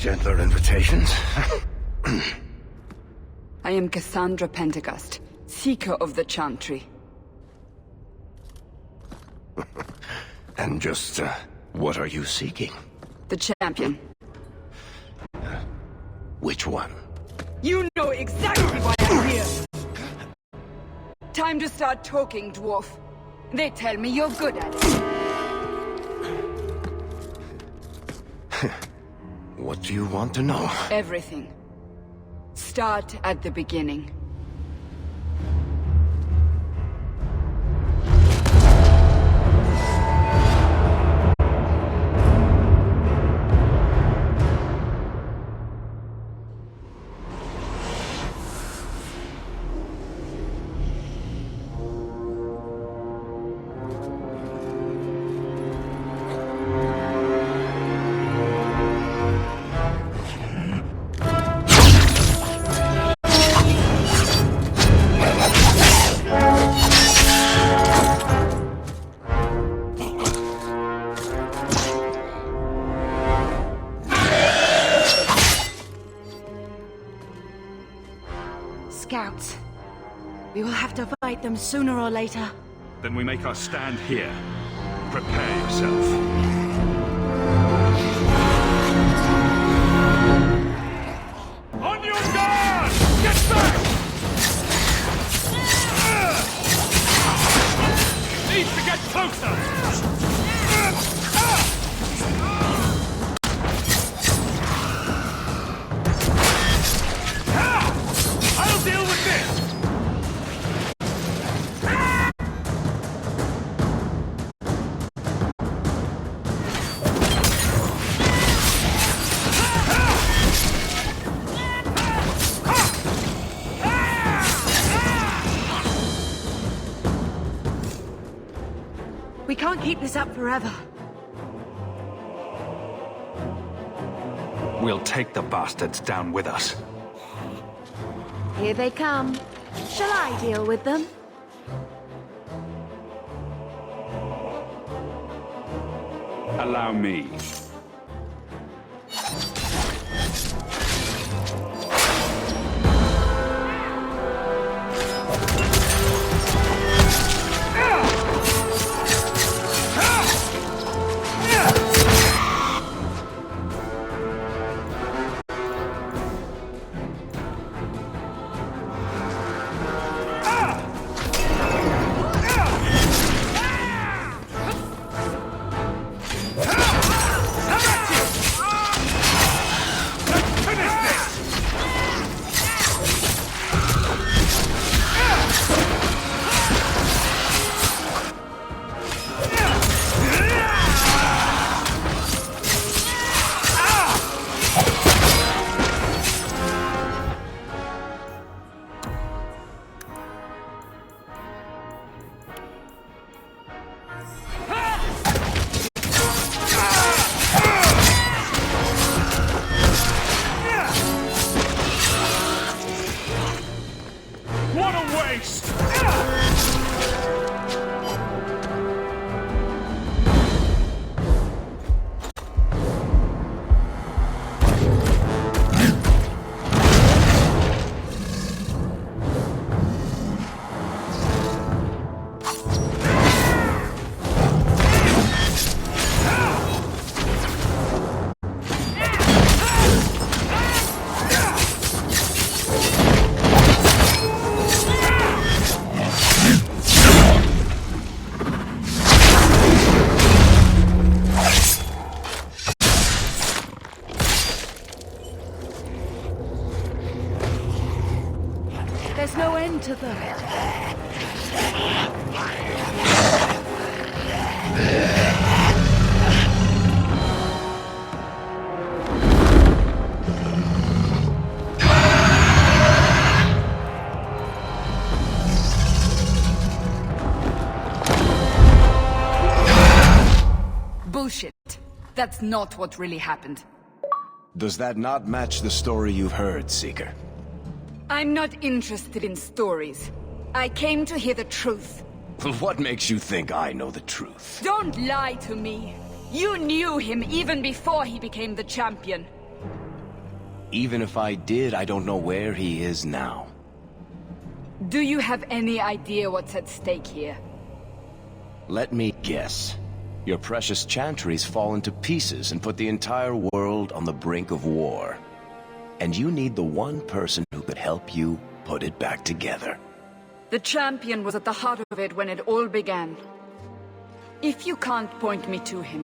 Gentler invitations? I am Cassandra Pentecost, Seeker of the Chantry. And just, what are you seeking? The champion. Which one? You know exactly why I'm here! Time to start talking, dwarf. They tell me you're good at it. What do you want to know? Everything. Start at the beginning. Scouts. We will have to fight them sooner or later. Then we make our stand here. Prepare yourself. On your guard! Get back! Need to get closer! I'll deal with this! We can't keep this up forever. We'll take the bastards down with us. Here they come. Shall I deal with them? Allow me. What a waste! There's no end to them. Bullshit. That's not what really happened. Does that not match the story you've heard, Seeker? I'm not interested in stories. I came to hear the truth. What makes you think I know the truth? Don't lie to me. You knew him even before he became the champion. Even if I did, I don't know where he is now. Do you have any idea what's at stake here? Let me guess. Your precious chantry's fallen to pieces and put the entire world on the brink of war. And you need the one person who could help you put it back together. The champion was at the heart of it when it all began. If you can't point me to him,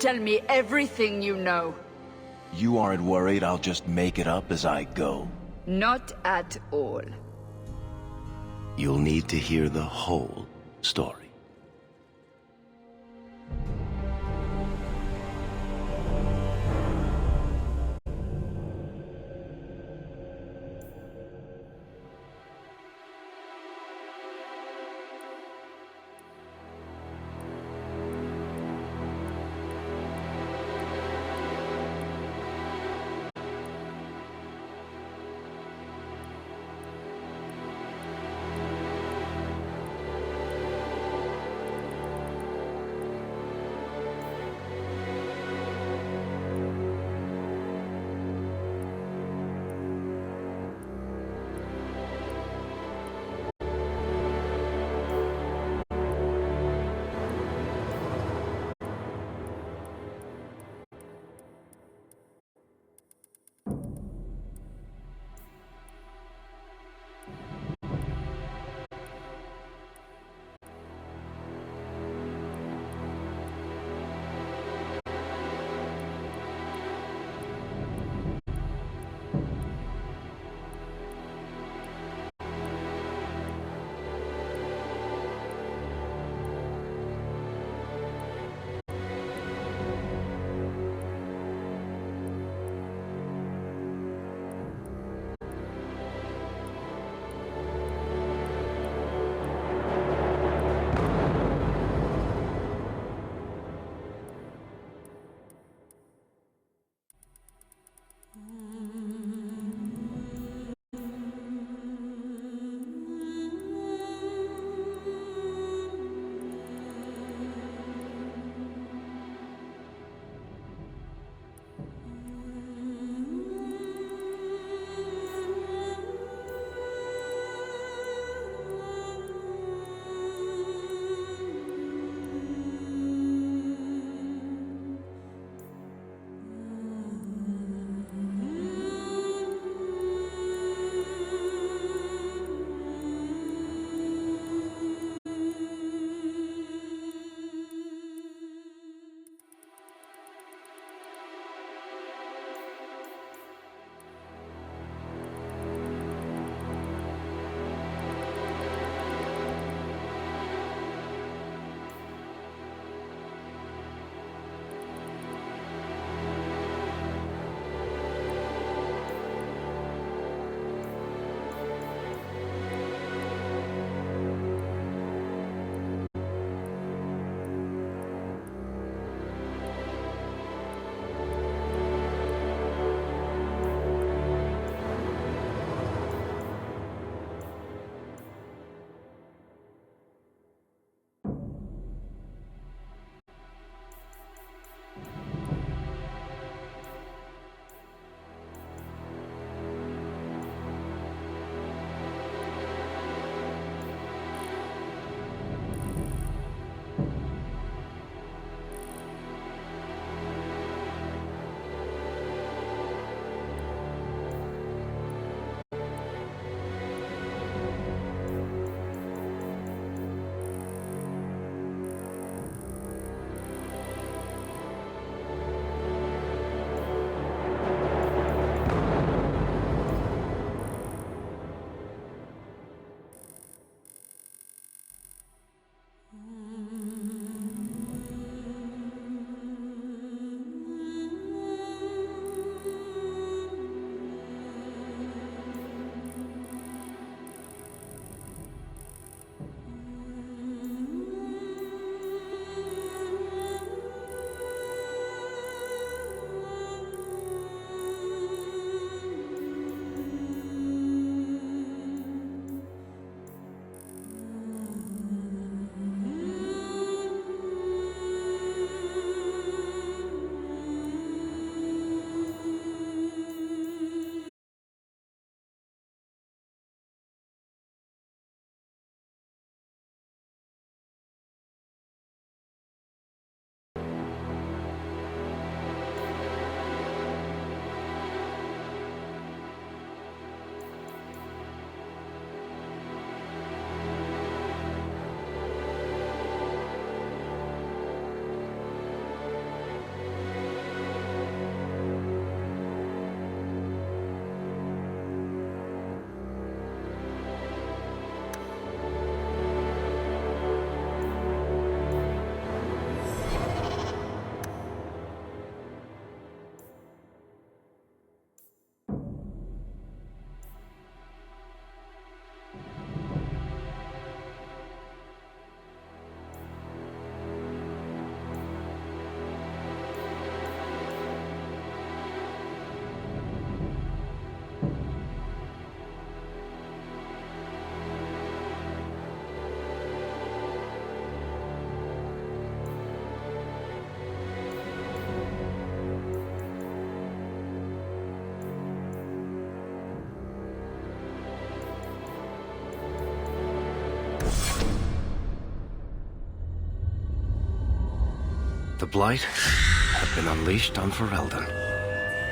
tell me everything you know. You aren't worried I'll just make it up as I go? Not at all. You'll need to hear the whole story. The Blight had been unleashed on Ferelden.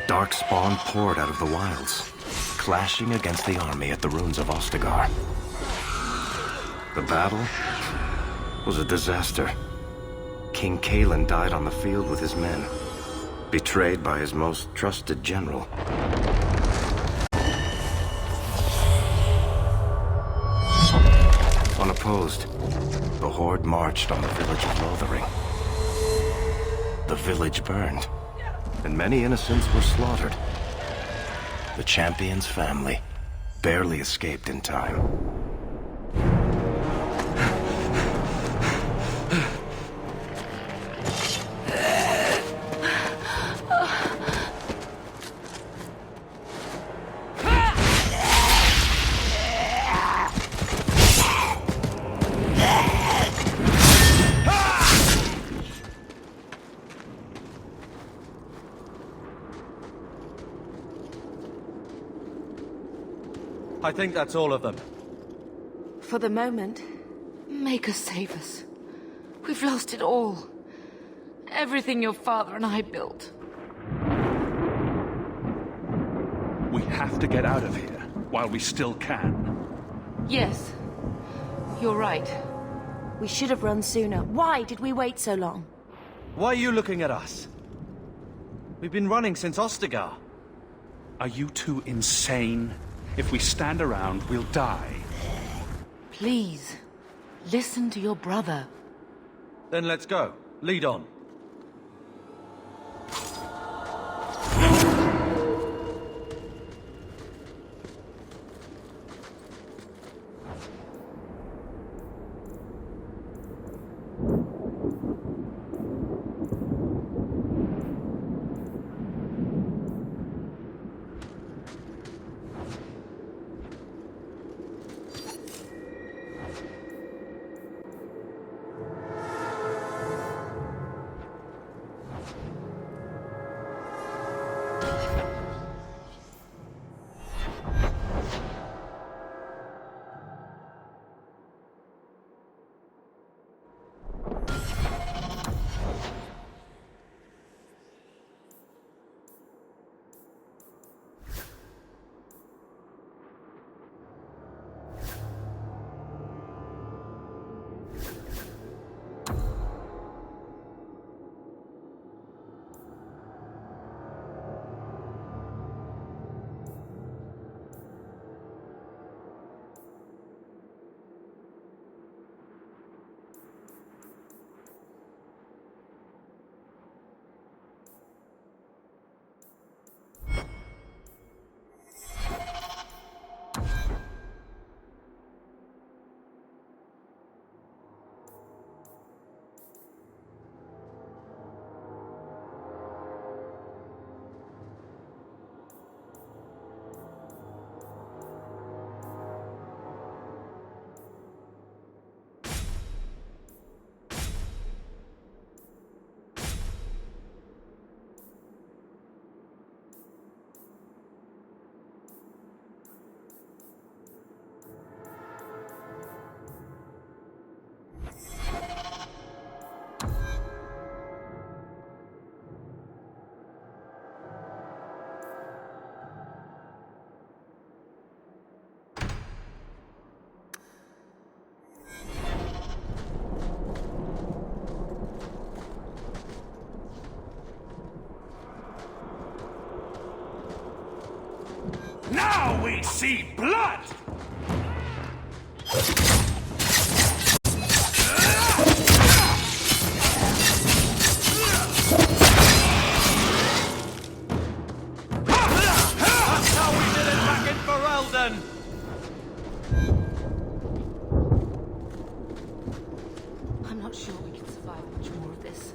Darkspawn poured out of the wilds, clashing against the army at the ruins of Ostagar. The battle was a disaster. King Cailan died on the field with his men, betrayed by his most trusted general. Unopposed, the Horde marched on the village of Lothering. The village burned, and many innocents were slaughtered. The champion's family barely escaped in time. I think that's all of them. For the moment, Maker save us. We've lost it all. Everything your father and I built. We have to get out of here while we still can. Yes, you're right. We should have run sooner. Why did we wait so long? Why are you looking at us? We've been running since Ostagar. Are you two insane? If we stand around, we'll die. Please, listen to your brother. Then let's go. Lead on. Now we see blood! That's how we did it back in Ferelden! I'm not sure we can survive much more of this.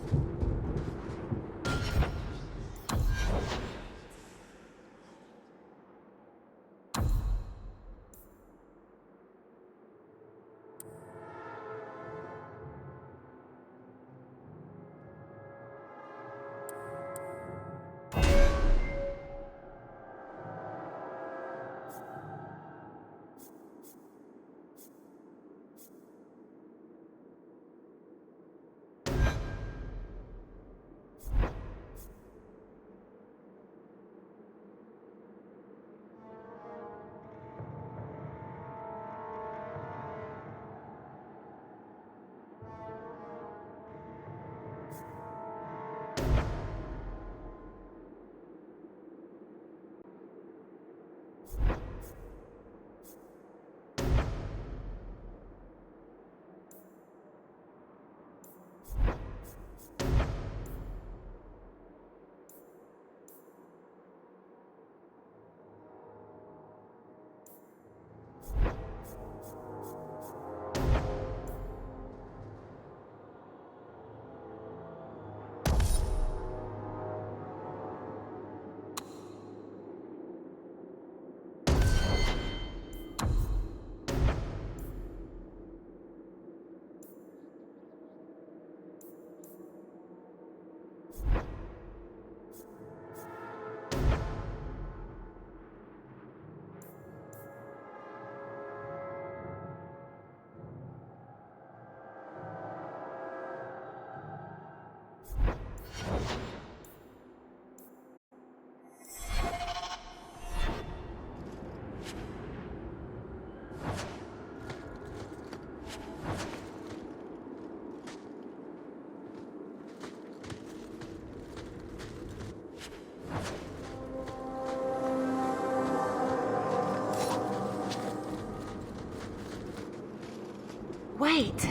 Wait.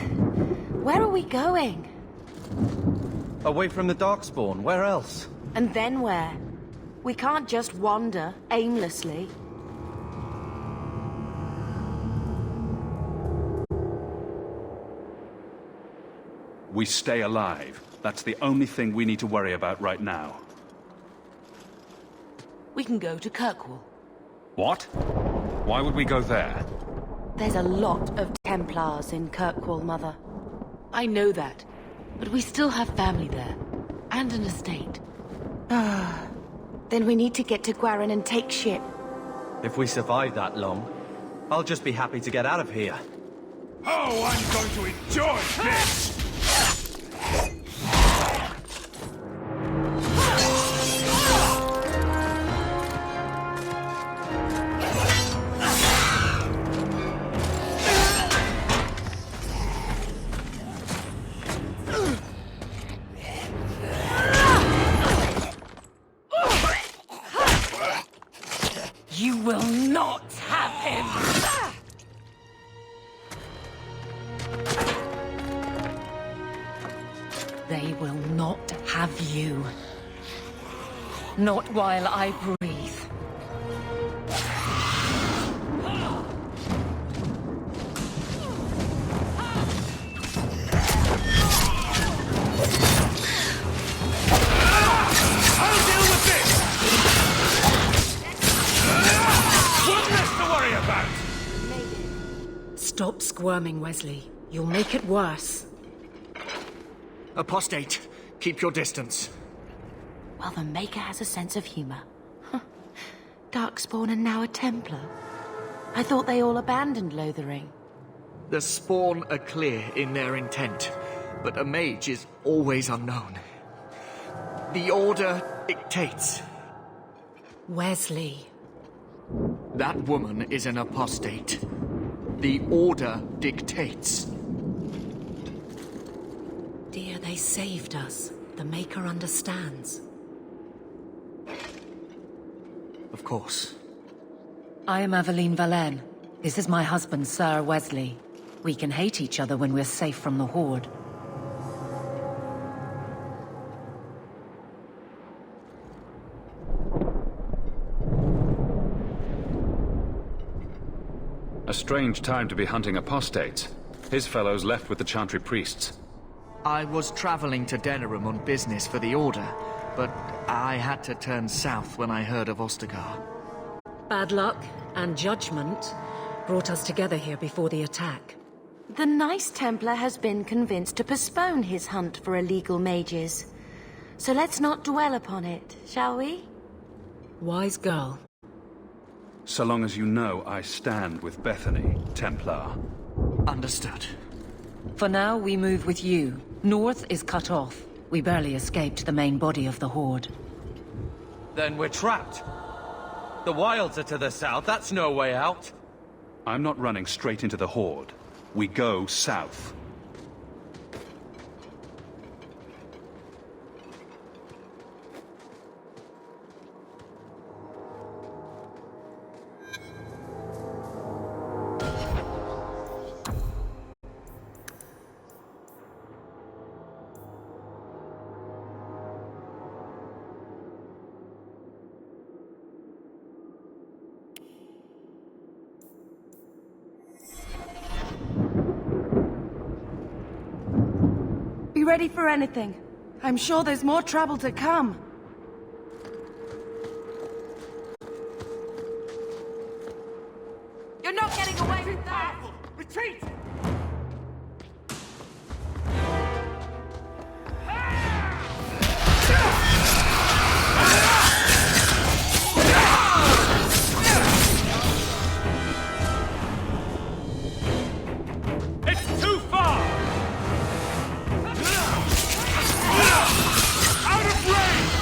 Where are we going? Away from the Darkspawn, where else? And then where? We can't just wander aimlessly. We stay alive. That's the only thing we need to worry about right now. We can go to Kirkwall. What? Why would we go there? There's a lot of Templars in Kirkwall, Mother. I know that, but we still have family there, and an estate. Then we need to get to Gwarin and take ship. If we survive that long, I'll just be happy to get out of here. Oh, I'm going to enjoy this! You will not have him! They will not have you. Not while I breathe. I'll deal with this! One less to worry about! Stop squirming, Wesley. You'll make it worse. Apostate, keep your distance. Well, the Maker has a sense of humor. Darkspawn and now a Templar. I thought they all abandoned Lothering. The Spawn are clear in their intent, but a mage is always unknown. The Order dictates. Wesley. That woman is an apostate. The Order dictates. Dear, they saved us. The Maker understands. Of course. I am Aveline Valenne. This is my husband, Sir Wesley. We can hate each other when we're safe from the Horde. A strange time to be hunting apostates. His fellows left with the Chantry priests. I was traveling to Denerim on business for the Order, but I had to turn south when I heard of Ostagar. Bad luck and judgment brought us together here before the attack. The nice Templar has been convinced to postpone his hunt for illegal mages. So let's not dwell upon it, shall we? Wise girl. So long as you know I stand with Bethany, Templar. Understood. For now, we move with you. North is cut off. We barely escaped the main body of the Horde. Then we're trapped. The wilds are to the south, that's no way out. I'm not running straight into the Horde. We go south. Be ready for anything. I'm sure there's more trouble to come. You're not getting away with that! Retreat! It's too far! Out of range!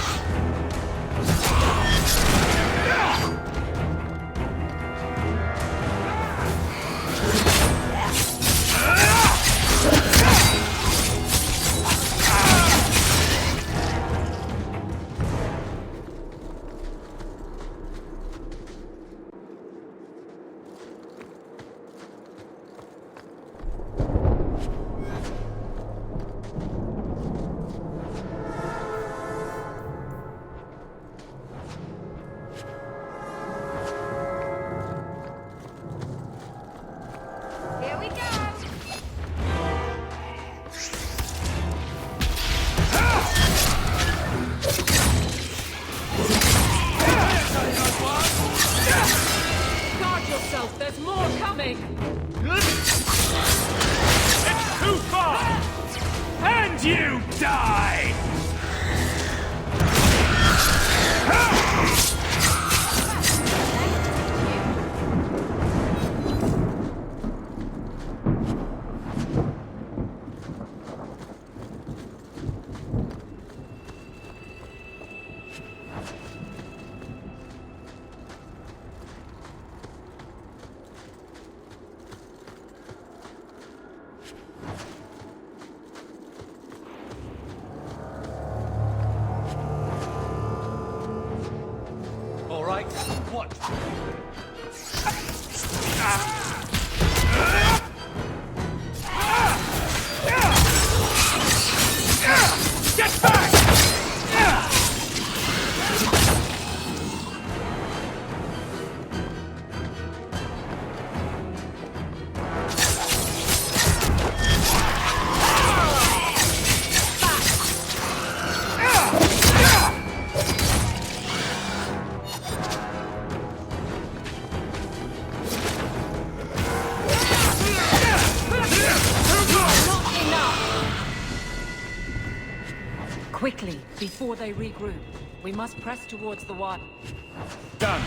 And you die! All right, watch. Get back! Quickly, before they regroup. We must press towards the water. Done.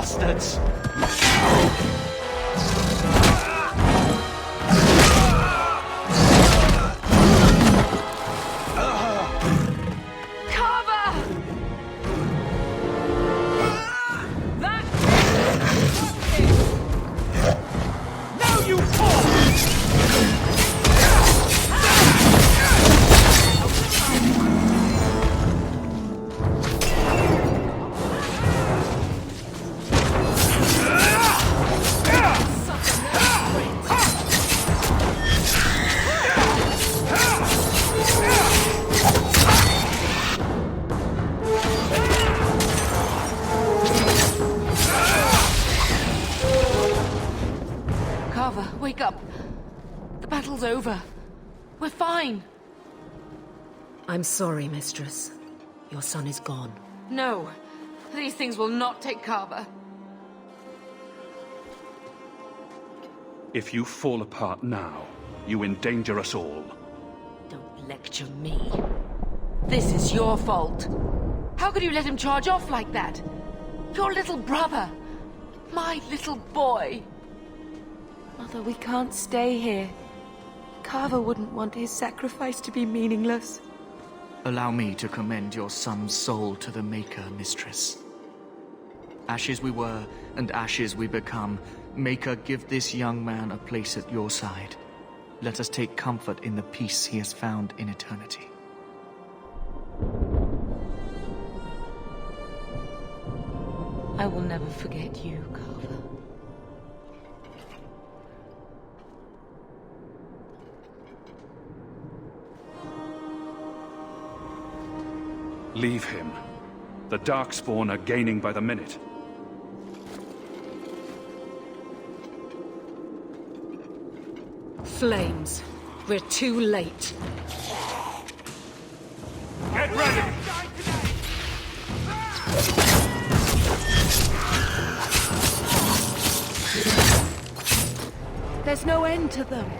bastards! Wake up. The battle's over. We're fine. I'm sorry, Mistress. Your son is gone. No, these things will not take Carver. If you fall apart now, you endanger us all. Don't lecture me. This is your fault. How could you let him charge off like that? Your little brother. My little boy. Mother, we can't stay here. Carver wouldn't want his sacrifice to be meaningless. Allow me to commend your son's soul to the Maker, Mistress. Ashes we were, and ashes we become. Maker, give this young man a place at your side. Let us take comfort in the peace he has found in eternity. I will never forget you, Carver. Leave him. The Darkspawn are gaining by the minute. Flames. We're too late. Get ready! There's no end to them.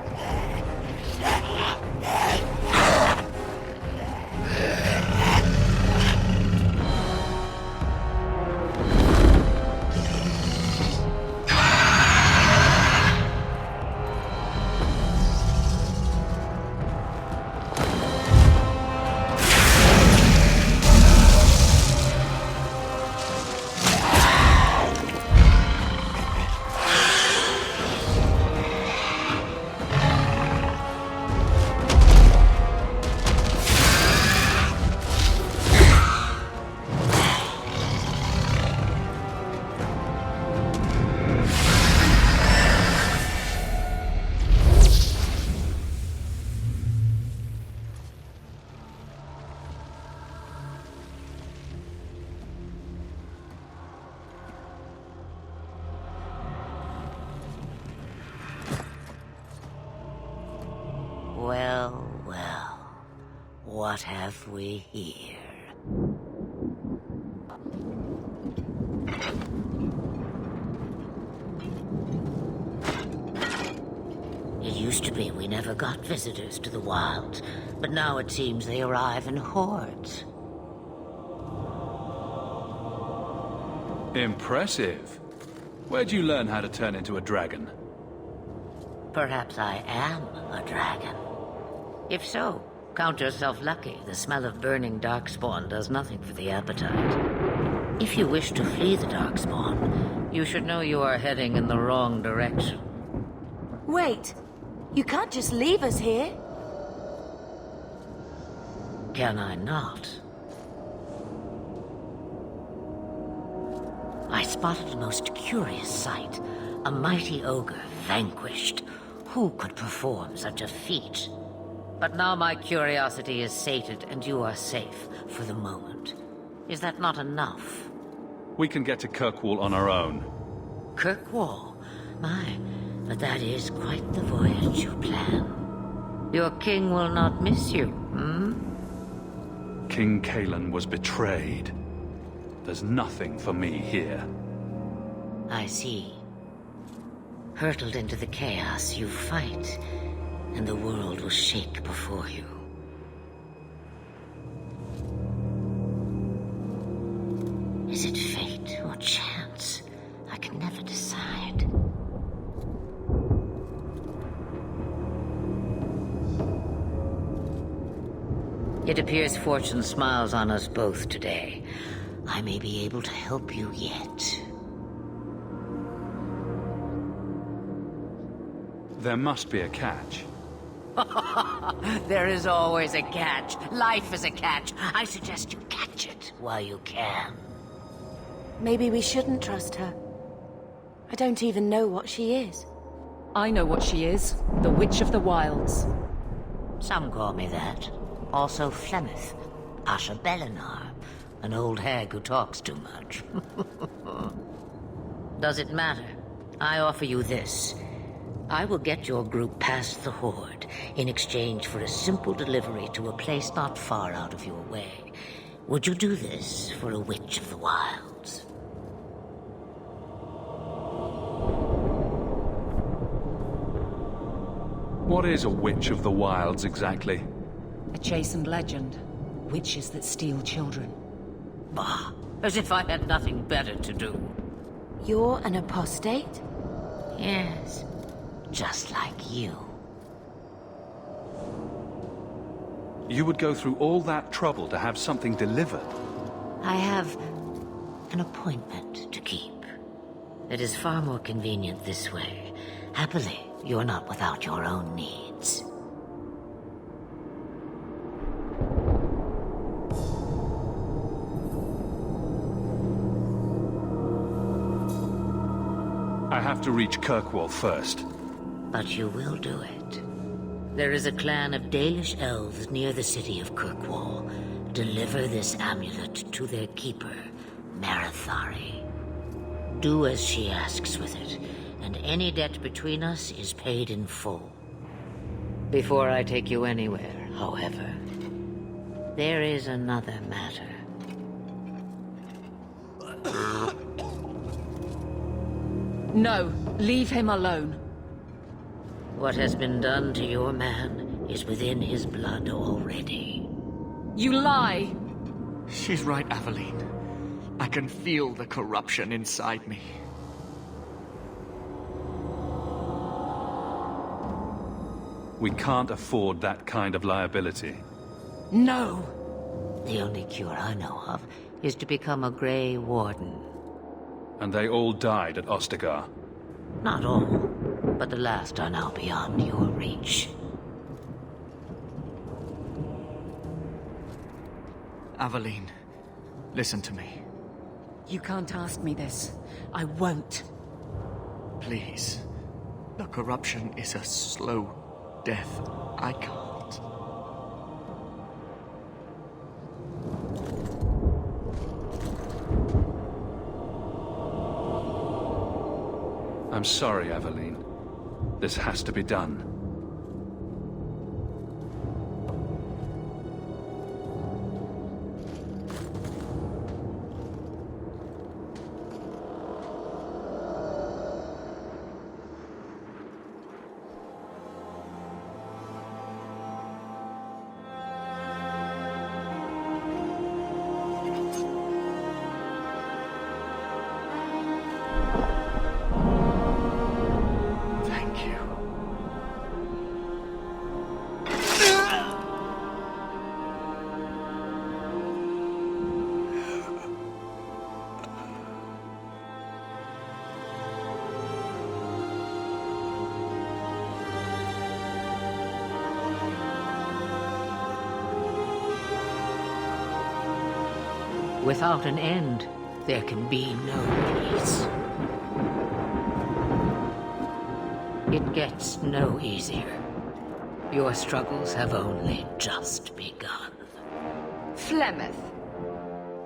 Well, well. What have we here? It used to be we never got visitors to the wilds, but now it seems they arrive in hordes. Impressive. Where'd you learn how to turn into a dragon? Perhaps I am a dragon. If so, count yourself lucky. The smell of burning Darkspawn does nothing for the appetite. If you wish to flee the Darkspawn, you should know you are heading in the wrong direction. Wait. You can't just leave us here. Can I not? I spotted a most curious sight. A mighty ogre vanquished. Who could perform such a feat? But now my curiosity is sated, and you are safe for the moment. Is that not enough? We can get to Kirkwall on our own. Kirkwall? My, but that is quite the voyage you plan. Your king will not miss you, hmm? King Cailan was betrayed. There's nothing for me here. I see. Hurtled into the chaos, you fight, and the world will shake before you. Is it fate or chance? I can never decide. It appears fortune smiles on us both today. I may be able to help you yet. There must be a catch. There is always a catch. Life is a catch. I suggest you catch it while you can. Maybe we shouldn't trust her. I don't even know what she is. I know what she is. The Witch of the Wilds. Some call me that. Also Flemeth. Asha Belinar. An old hag who talks too much. Does it matter? I offer you this. I will get your group past the Horde in exchange for a simple delivery to a place not far out of your way. Would you do this for a Witch of the Wilds? What is a Witch of the Wilds exactly? A chastened legend. Witches that steal children. Bah, as if I had nothing better to do. You're an apostate? Yes, just like you. You would go through all that trouble to have something delivered? I have an appointment to keep. It is far more convenient this way. Happily, you're not without your own needs. I have to reach Kirkwall first. But you will do it. There is a clan of Dalish elves near the city of Kirkwall. Deliver this amulet to their keeper, Marithari. Do as she asks with it, and any debt between us is paid in full. Before I take you anywhere, however, there is another matter. No, leave him alone. What has been done to your man is within his blood already. You lie! She's right, Aveline. I can feel the corruption inside me. We can't afford that kind of liability. No! The only cure I know of is to become a Grey Warden. And they all died at Ostagar. Not all, but the last are now beyond your reach. Aveline, listen to me. You can't ask me this. I won't. Please. The corruption is a slow death. I can't. I'm sorry, Aveline. This has to be done. Without an end, there can be no peace. It gets no easier. Your struggles have only just begun. Flemeth,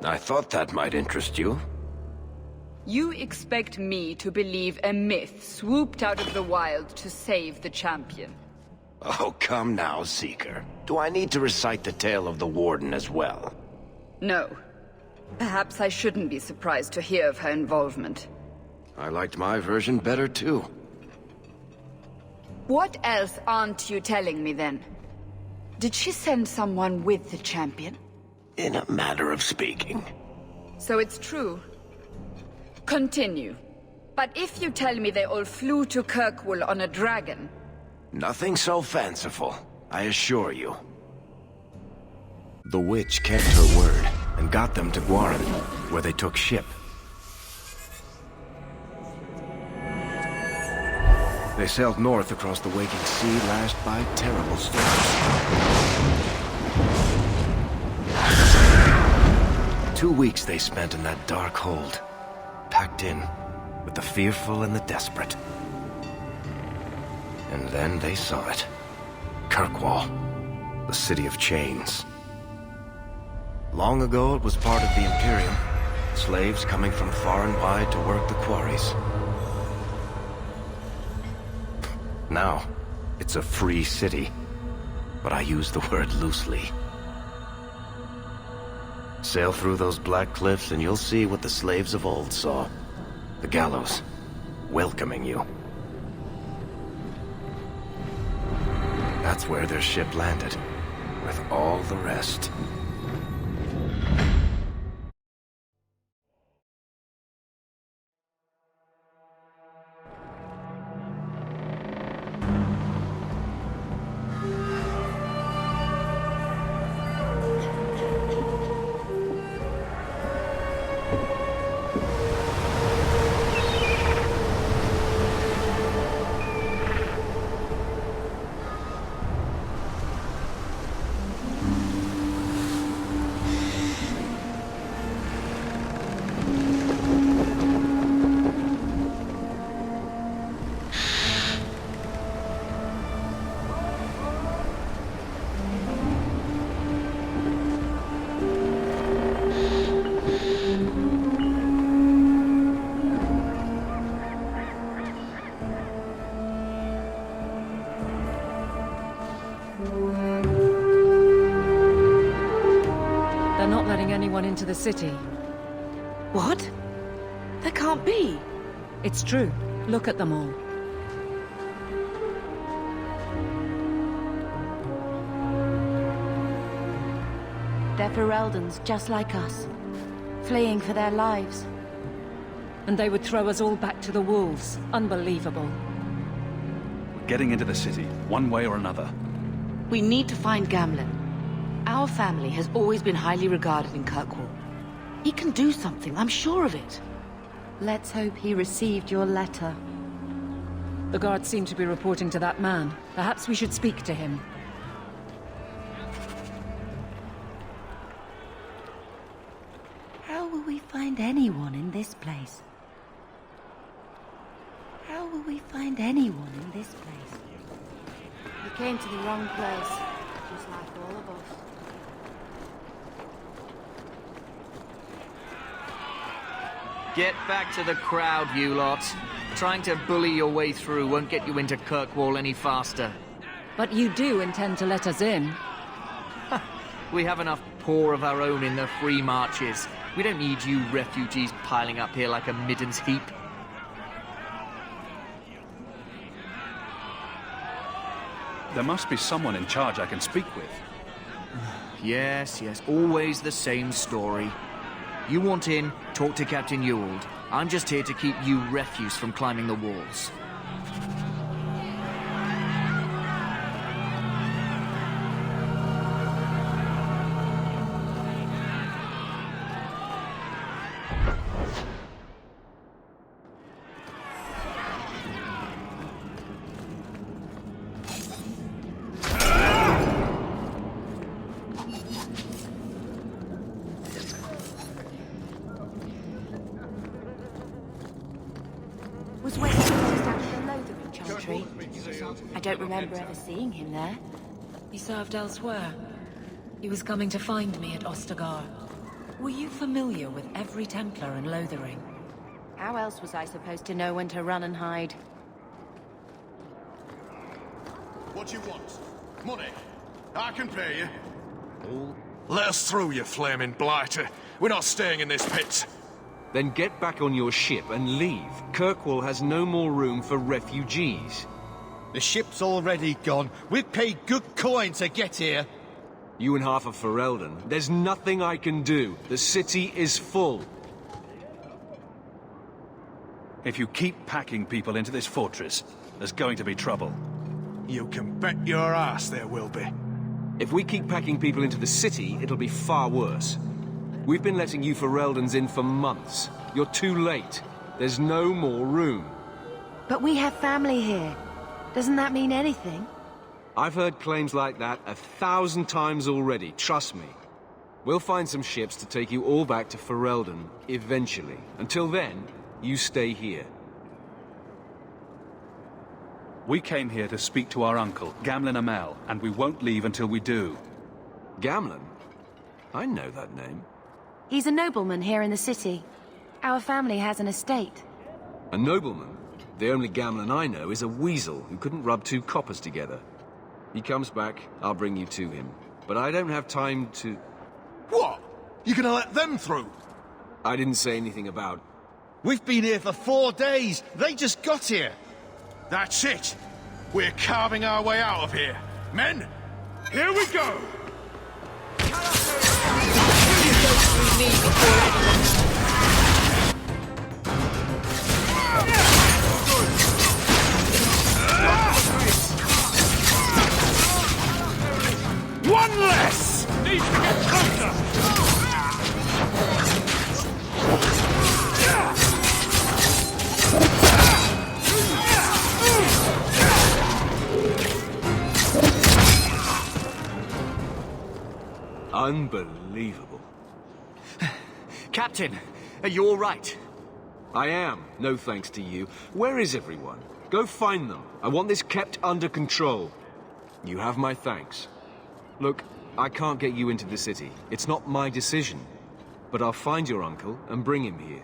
I thought that might interest you. you expect me to believe a myth swooped out of the wild to save the champion? Oh, come now, Seeker. Do I need to recite the tale of the Warden as well? No. Perhaps I shouldn't be surprised to hear of her involvement. I liked my version better, too. What else aren't you telling me, then? Did she send someone with the champion? In a matter of speaking. So it's true. Continue. But if you tell me they all flew to Kirkwall on a dragon... Nothing so fanciful, I assure you. The witch kept her word, and got them to Guaran, where they took ship. They sailed north across the waking sea, lashed by terrible storms. 2 weeks they spent in that dark hold, packed in with the fearful and the desperate. And then they saw it. Kirkwall, the city of chains. Long ago it was part of the Imperium, slaves coming from far and wide to work the quarries. Now, it's a free city. But I use the word loosely. Sail through those black cliffs and you'll see what the slaves of old saw. The gallows, welcoming you. That's where their ship landed, with all the rest. They're not letting anyone into the city. What? There can't be. It's true. Look at them all. They're Fereldans, just like us. Fleeing for their lives. And they would throw us all back to the wolves. Unbelievable. We're getting into the city, one way or another. We need to find Gamlen. Our family has always been highly regarded in Kirkwall. He can do something, I'm sure of it. Let's hope he received your letter. The guards seem to be reporting to that man. Perhaps we should speak to him. How will we find anyone in this place? How will we find anyone in this place? You came to the wrong place, just like all of us. Get back to the crowd, you lot. Trying to bully your way through won't get you into Kirkwall any faster. But you do intend to let us in. We have enough poor of our own in the free marches. We don't need you refugees piling up here like a middens heap. There must be someone in charge I can speak with. Yes, always the same story. You want in, talk to Captain Ewald. I'm just here to keep you refuse from climbing the walls. Was Wes just out of the Lothering Chantry? I don't remember ever seeing him there. He served elsewhere. He was coming to find me at Ostagar. Were you familiar with every Templar in Lothering? How else was I supposed to know when to run and hide? What you want? Money? I can pay you. Let us through, you flaming blighter. We're not staying in this pit. Then get back on your ship and leave. Kirkwall has no more room for refugees. The ship's already gone. We've paid good coin to get here. You and half of Ferelden. There's nothing I can do. The city is full. If you keep packing people into this fortress, there's going to be trouble. You can bet your ass there will be. If we keep packing people into the city, it'll be far worse. We've been letting you Fereldans in for months. You're too late. There's no more room. But we have family here. Doesn't that mean anything? I've heard claims like that 1,000 times already, trust me. We'll find some ships to take you all back to Ferelden, eventually. Until then, you stay here. We came here to speak to our uncle, Gamlen Amell, and we won't leave until we do. Gamlen? I know that name. He's a nobleman here in the city. Our family has an estate. A nobleman? The only Gamlen I know is a weasel who couldn't rub two coppers together. He comes back, I'll bring you to him. But I don't have time to... What? You gonna let them through? I didn't say anything about... We've been here for 4 days. They just got here. That's it. We're carving our way out of here. Men, here we go! One less! Needs to get closer! Unbelievable. Captain, are you all right? I am, no thanks to you. Where is everyone? Go find them. I want this kept under control. You have my thanks. Look, I can't get you into the city. It's not my decision. But I'll find your uncle and bring him here.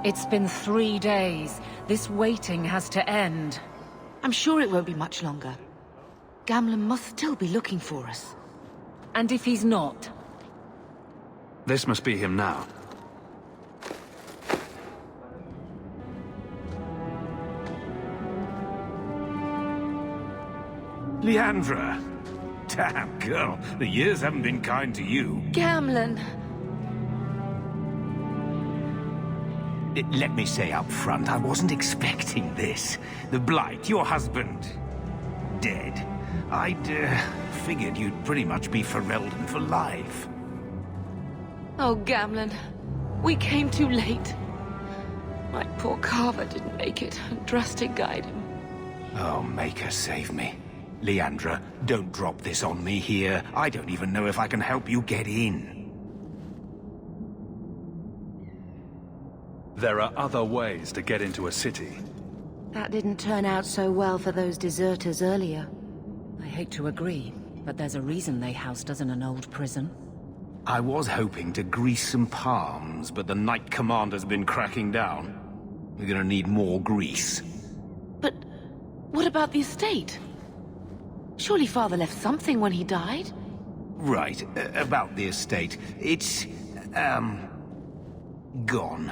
It's been 3 days. This waiting has to end. I'm sure it won't be much longer. Gamlen must still be looking for us. And if he's not? This must be him now. Leandra! Damn, girl, the years haven't been kind to you. Gamlen! Let me say up front, I wasn't expecting this. The Blight, your husband, dead. I'd figured you'd pretty much be Ferelden for life. Oh, Gamlen. We came too late. My poor Carver didn't make it, and Drastic guide him. Oh, Maker, save me. Leandra, don't drop this on me here. I don't even know if I can help you get in. There are other ways to get into a city. That didn't turn out so well for those deserters earlier. I hate to agree, but there's a reason they housed us in an old prison. I was hoping to grease some palms, but the Knight Commander's been cracking down. We're gonna need more grease. But what about the estate? Surely Father left something when he died? Right, about the estate. It's, gone.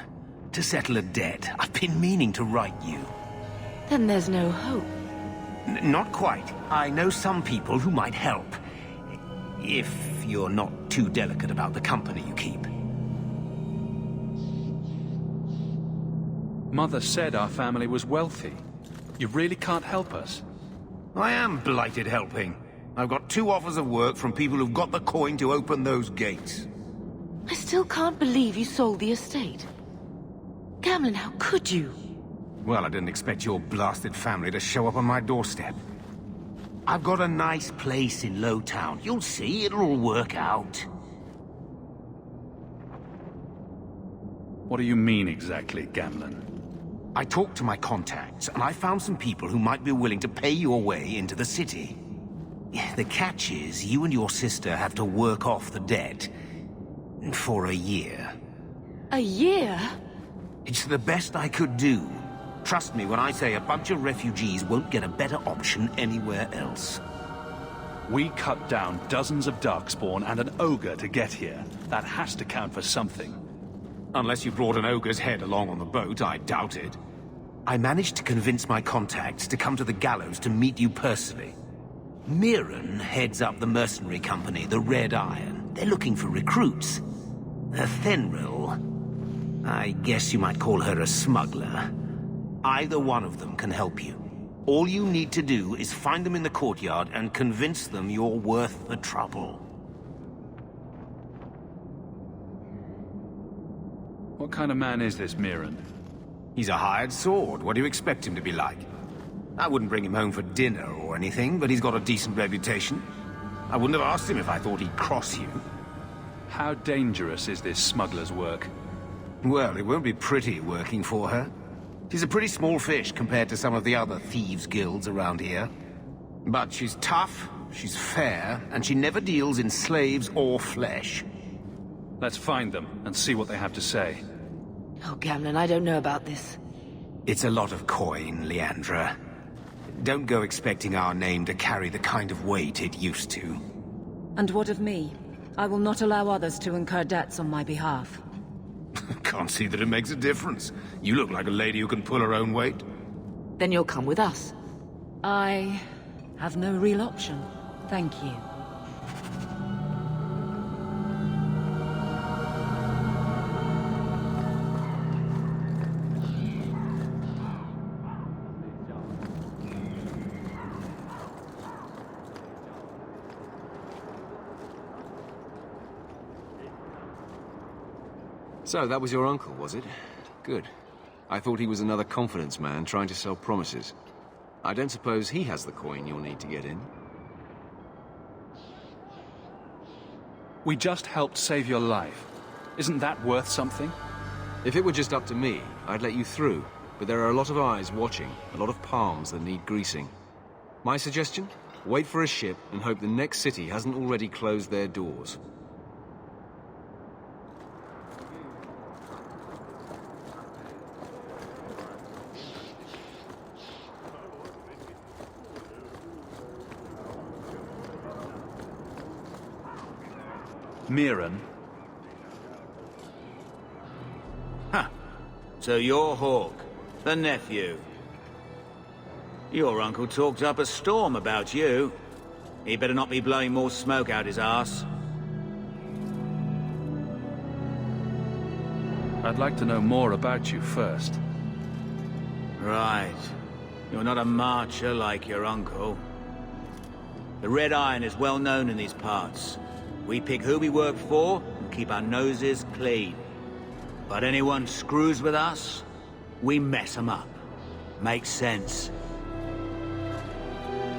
To settle a debt. I've been meaning to write you. Then there's no hope. Not quite. I know some people who might help. If you're not too delicate about the company you keep. Mother said our family was wealthy. You really can't help us? I am blighted helping. I've got 2 offers of work from people who've got the coin to open those gates. I still can't believe you sold the estate. Gamlen, how could you? Well, I didn't expect your blasted family to show up on my doorstep. I've got a nice place in Lowtown. You'll see, it'll all work out. What do you mean exactly, Gamlen? I talked to my contacts, and I found some people who might be willing to pay your way into the city. The catch is, you and your sister have to work off the debt. For a year. A year? It's the best I could do. Trust me when I say a bunch of refugees won't get a better option anywhere else. We cut down dozens of Darkspawn and an ogre to get here. That has to count for something. Unless you brought an ogre's head along on the boat, I doubt it. I managed to convince my contacts to come to the gallows to meet you personally. Mirren heads up the mercenary company, the Red Iron. They're looking for recruits. Fenrir, I guess you might call her a smuggler. Either one of them can help you. All you need to do is find them in the courtyard and convince them you're worth the trouble. What kind of man is this Mirren? He's a hired sword. What do you expect him to be like? I wouldn't bring him home for dinner or anything, but he's got a decent reputation. I wouldn't have asked him if I thought he'd cross you. How dangerous is this smuggler's work? Well, it won't be pretty working for her. She's a pretty small fish compared to some of the other thieves' guilds around here. But she's tough, she's fair, and she never deals in slaves or flesh. Let's find them and see what they have to say. Oh, Gamlen, I don't know about this. It's a lot of coin, Leandra. Don't go expecting our name to carry the kind of weight it used to. And what of me? I will not allow others to incur debts on my behalf. Can't see that it makes a difference. You look like a lady who can pull her own weight. Then you'll come with us. I have no real option. Thank you. So, that was your uncle, was it? Good. I thought he was another confidence man trying to sell promises. I don't suppose he has the coin you'll need to get in. We just helped save your life. Isn't that worth something? If it were just up to me, I'd let you through. But there are a lot of eyes watching, a lot of palms that need greasing. My suggestion? Wait for a ship and hope the next city hasn't already closed their doors. Mirren? Huh. So you're Hawke, the nephew. Your uncle talked up a storm about you. He better not be blowing more smoke out his arse. I'd like to know more about you first. Right. You're not a marcher like your uncle. The Red Iron is well known in these parts. We pick who we work for and keep our noses clean. But anyone screws with us, we mess them up. Makes sense.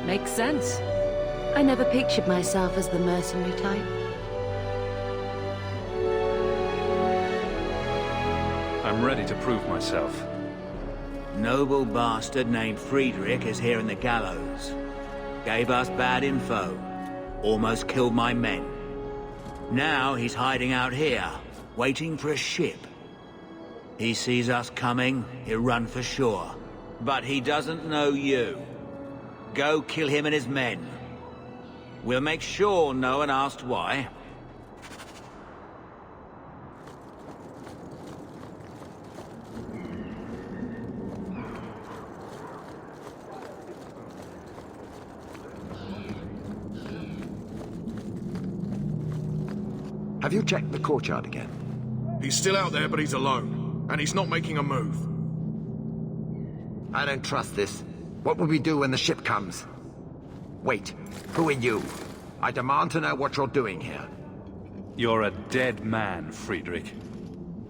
Makes sense. I never pictured myself as the mercenary type. I'm ready to prove myself. Noble bastard named Friedrich is here in the gallows. Gave us bad info. Almost killed my men. Now he's hiding out here, waiting for a ship. He sees us coming, he'll run for shore. But he doesn't know you. Go kill him and his men. We'll make sure no one asked why. Have you checked the courtyard again? He's still out there, but he's alone. And he's not making a move. I don't trust this. What will we do when the ship comes? Wait, who are you? I demand to know what you're doing here. You're a dead man, Friedrich.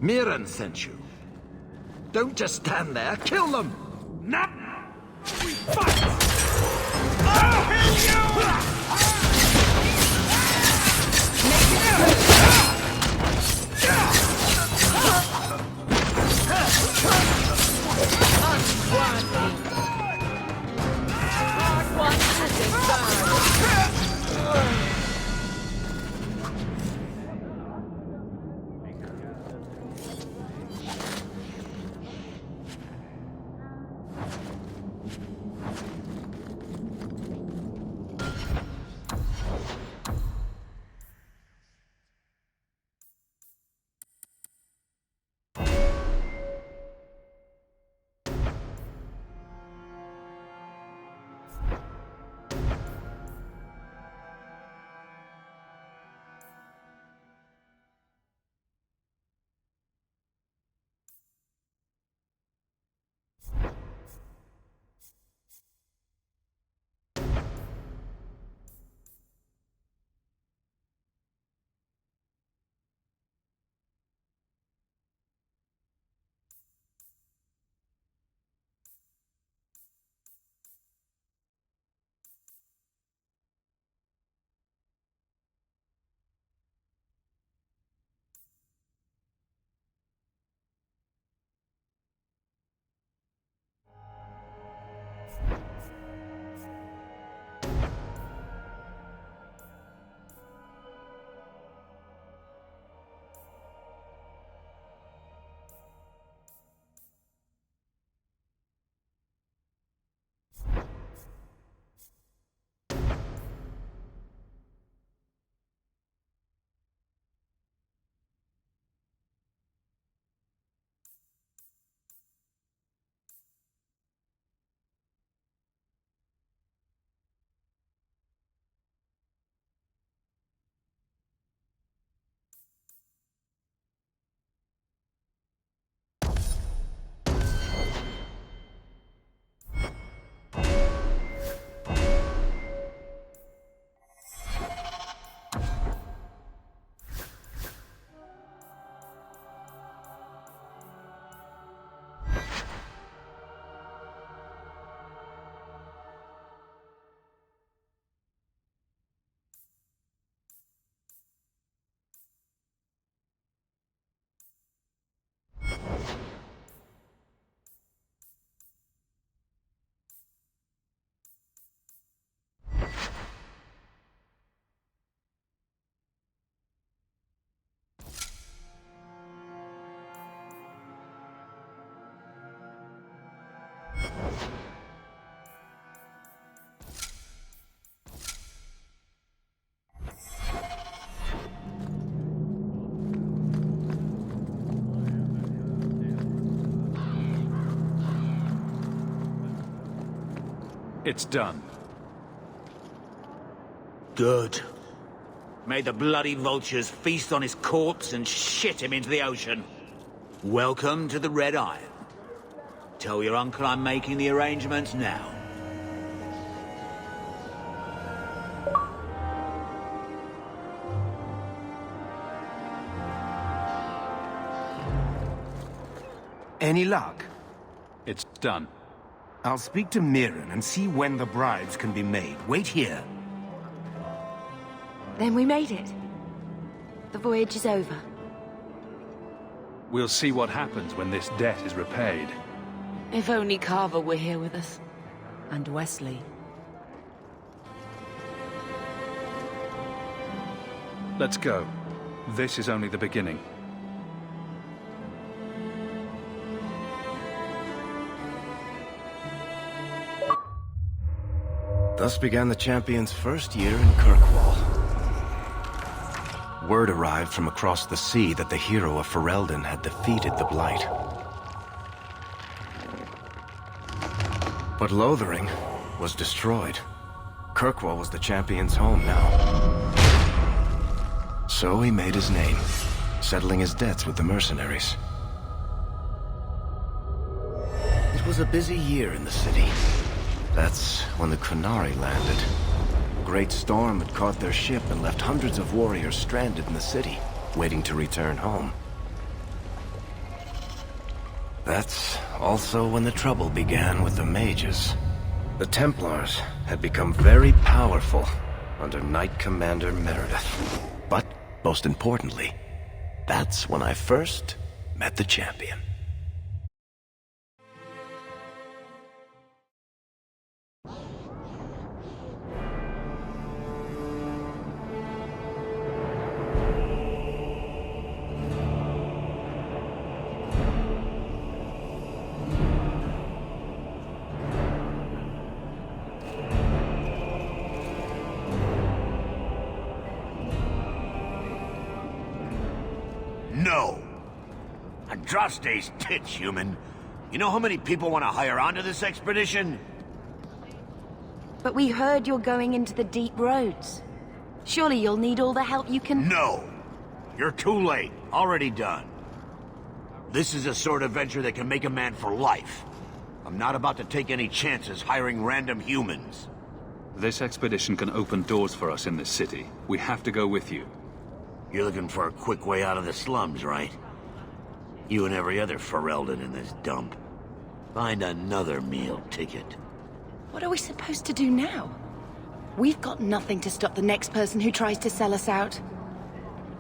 Mirren sent you. Don't just stand there, kill them! Not! We fight! I'll kill you! It's done. Good. May the bloody vultures feast on his corpse and shit him into the ocean. Welcome to the Red Iron. Tell your uncle I'm making the arrangements now. Any luck? It's done. I'll speak to Mirren and see when the bribes can be made. Wait here. Then we made it. The voyage is over. We'll see what happens when this debt is repaid. If only Carver were here with us. And Wesley. Let's go. This is only the beginning. Thus began the champion's first year in Kirkwall. Word arrived from across the sea that the hero of Ferelden had defeated the Blight. But Lothering was destroyed. Kirkwall was the champion's home now. So he made his name, settling his debts with the mercenaries. It was a busy year in the city. That's when the Qunari landed. A great storm had caught their ship and left hundreds of warriors stranded in the city, waiting to return home. That's also when the trouble began with the mages. The Templars had become very powerful under Knight Commander Meredith. But, most importantly, that's when I first met the champion. No. Andraste's tits, human. You know how many people want to hire onto this expedition? But we heard you're going into the deep roads. Surely you'll need all the help you can... No. You're too late. Already done. This is a sort of venture that can make a man for life. I'm not about to take any chances hiring random humans. This expedition can open doors for us in this city. We have to go with you. You're looking for a quick way out of the slums, right? You and every other Ferelden in this dump. Find another meal ticket. What are we supposed to do now? We've got nothing to stop the next person who tries to sell us out.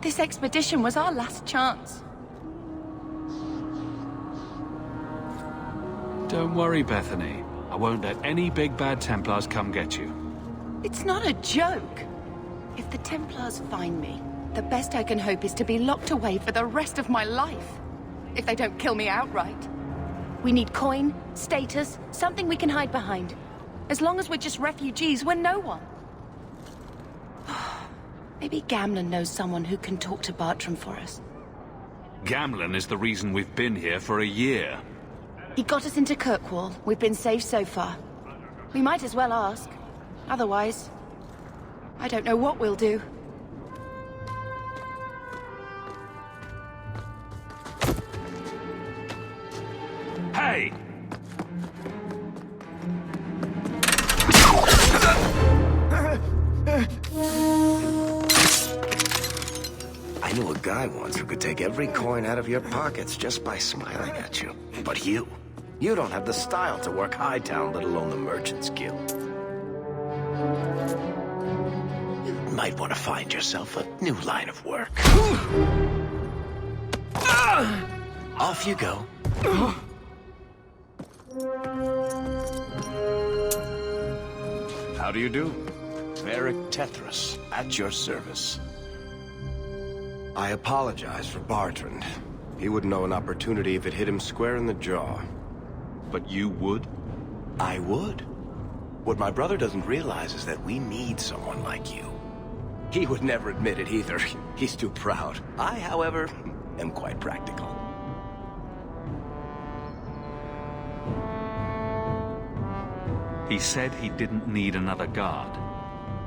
This expedition was our last chance. Don't worry, Bethany. I won't let any big bad Templars come get you. It's not a joke. If the Templars find me, the best I can hope is to be locked away for the rest of my life. If they don't kill me outright. We need coin, status, something we can hide behind. As long as we're just refugees, we're no one. Maybe Gamlen knows someone who can talk to Bartram for us. Gamlen is the reason we've been here for a year. He got us into Kirkwall. We've been safe so far. We might as well ask. Otherwise, I don't know what we'll do. Hey! I knew a guy once who could take every coin out of your pockets just by smiling at you. But you don't have the style to work Hightown, let alone the Merchants Guild. You might want to find yourself a new line of work. Off you go. How do you do? Varric Tethras, at your service. I apologize for Bartrand. He wouldn't know an opportunity if it hit him square in the jaw. But you would? I would. What my brother doesn't realize is that we need someone like you. He would never admit it either. He's too proud. I, however, am quite practical. He said he didn't need another guard.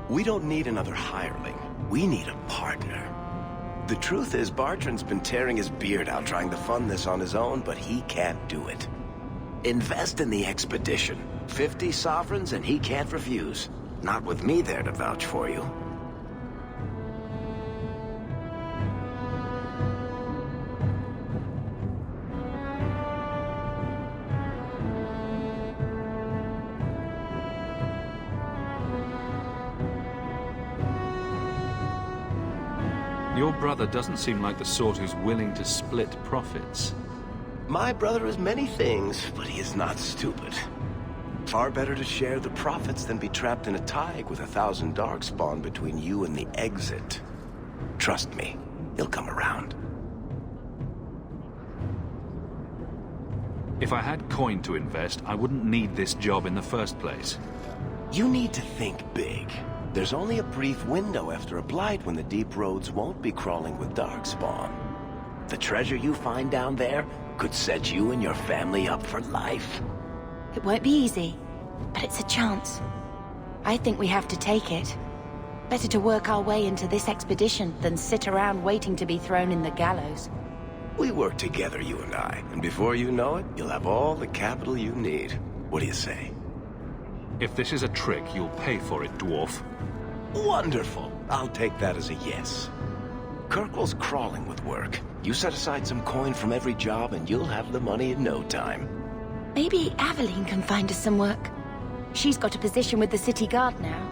We don't need another hireling. We need a partner. The truth is, Bartrand's been tearing his beard out trying to fund this on his own, but he can't do it. Invest in the expedition. 50 sovereigns and he can't refuse. Not with me there to vouch for you. Your brother doesn't seem like the sort who's willing to split profits. My brother is many things, but he is not stupid. Far better to share the profits than be trapped in a tide with 1,000 Darkspawn between you and the exit. Trust me, he'll come around. If I had coin to invest, I wouldn't need this job in the first place. You need to think big. There's only a brief window after a blight when the deep roads won't be crawling with Darkspawn. The treasure you find down there could set you and your family up for life. It won't be easy, but it's a chance. I think we have to take it. Better to work our way into this expedition than sit around waiting to be thrown in the gallows. We work together, you and I, and before you know it, you'll have all the capital you need. What do you say? If this is a trick, you'll pay for it, dwarf. Wonderful. I'll take that as a yes. Kirkwall's crawling with work. You set aside some coin from every job and you'll have the money in no time. Maybe Aveline can find us some work. She's got a position with the city guard now.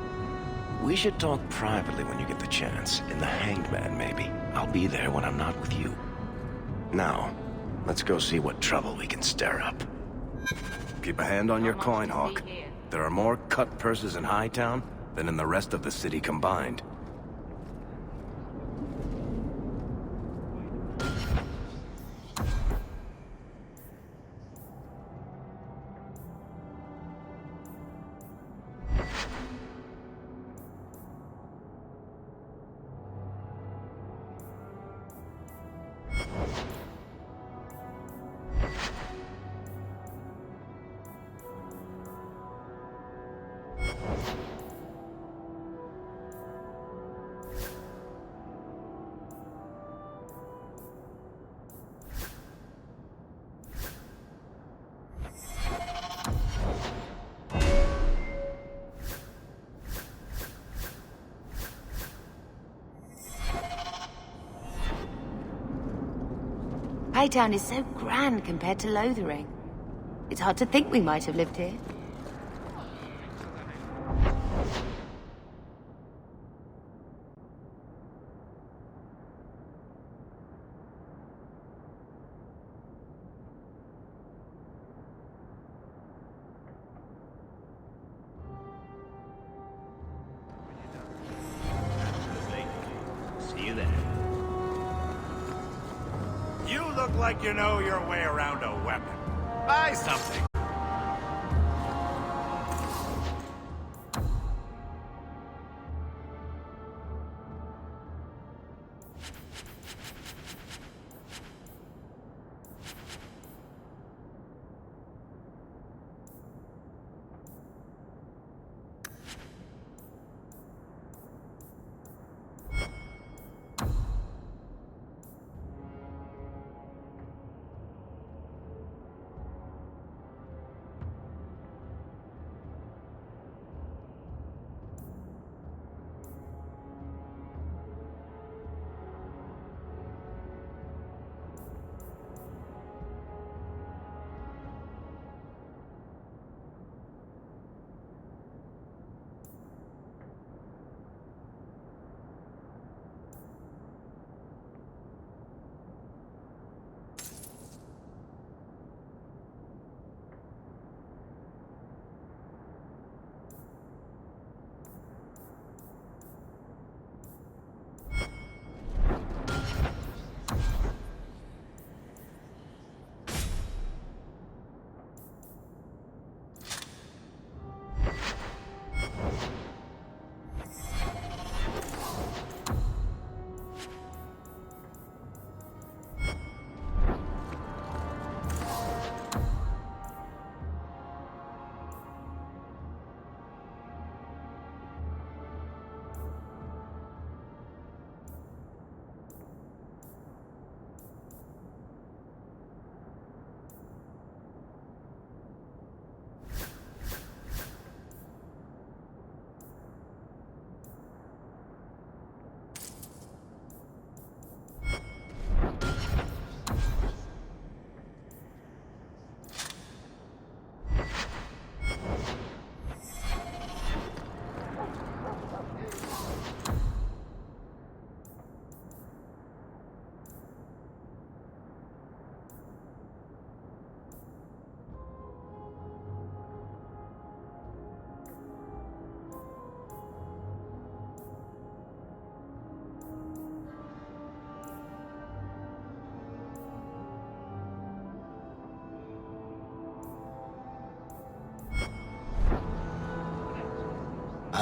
We should talk privately when you get the chance. In the Hanged Man, maybe. I'll be there when I'm not with you. Now, let's go see what trouble we can stir up. Keep a hand on your coin, Hawk. There are more cut purses in Hightown than in the rest of the city combined. Hightown is so grand compared to Lothering. It's hard to think we might have lived here. See you there. You look like you know your way around a weapon. Buy something.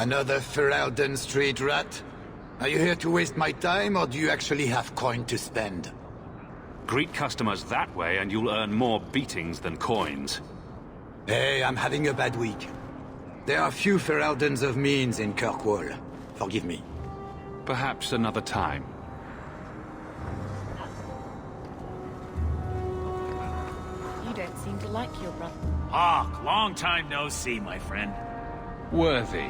Another Ferelden street rat? Are you here to waste my time, or do you actually have coin to spend? Greet customers that way and you'll earn more beatings than coins. Hey, I'm having a bad week. There are few Fereldens of means in Kirkwall. Forgive me. Perhaps another time. You don't seem to like your brother. Hawk, long time no see, my friend. Worthy.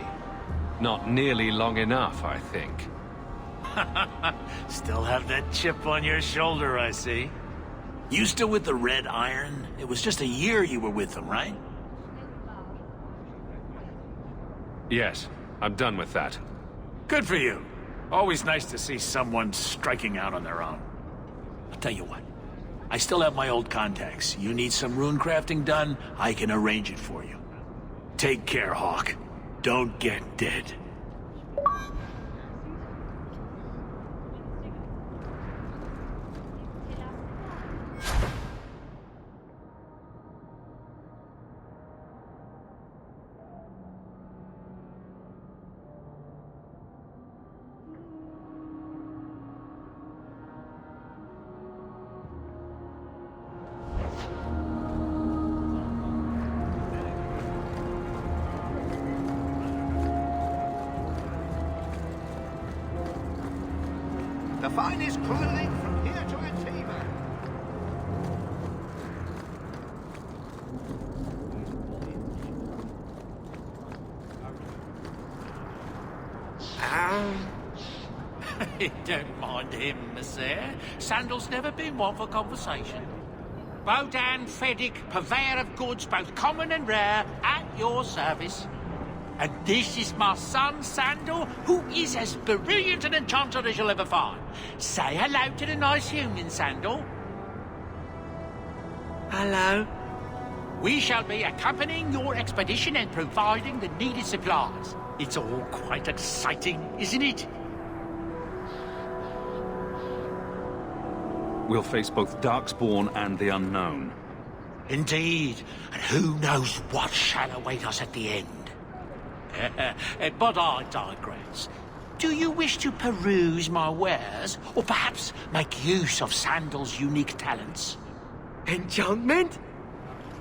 Not nearly long enough, I think. Still have that chip on your shoulder, I see. You still with the Red Iron? It was just a year you were with them, right? Yes, I'm done with that. Good for you. Always nice to see someone striking out on their own. I'll tell you what. I still have my old contacts. You need some rune crafting done, I can arrange it for you. Take care, Hawk. Don't get dead. The finest clothing from here to Antiva. Don't mind him, monsieur. Sandal's never been one for conversation. Bodan Feddick, purveyor of goods both common and rare, at your service. And this is my son, Sandal, who is as brilliant an enchanter as you'll ever find. Say hello to the nice human, Sandal. Hello. We shall be accompanying your expedition and providing the needed supplies. It's all quite exciting, isn't it? We'll face both Darkspawn and the Unknown. Indeed. And who knows what shall await us at the end. But I digress. Do you wish to peruse my wares, or perhaps make use of Sandal's unique talents? Enchantment?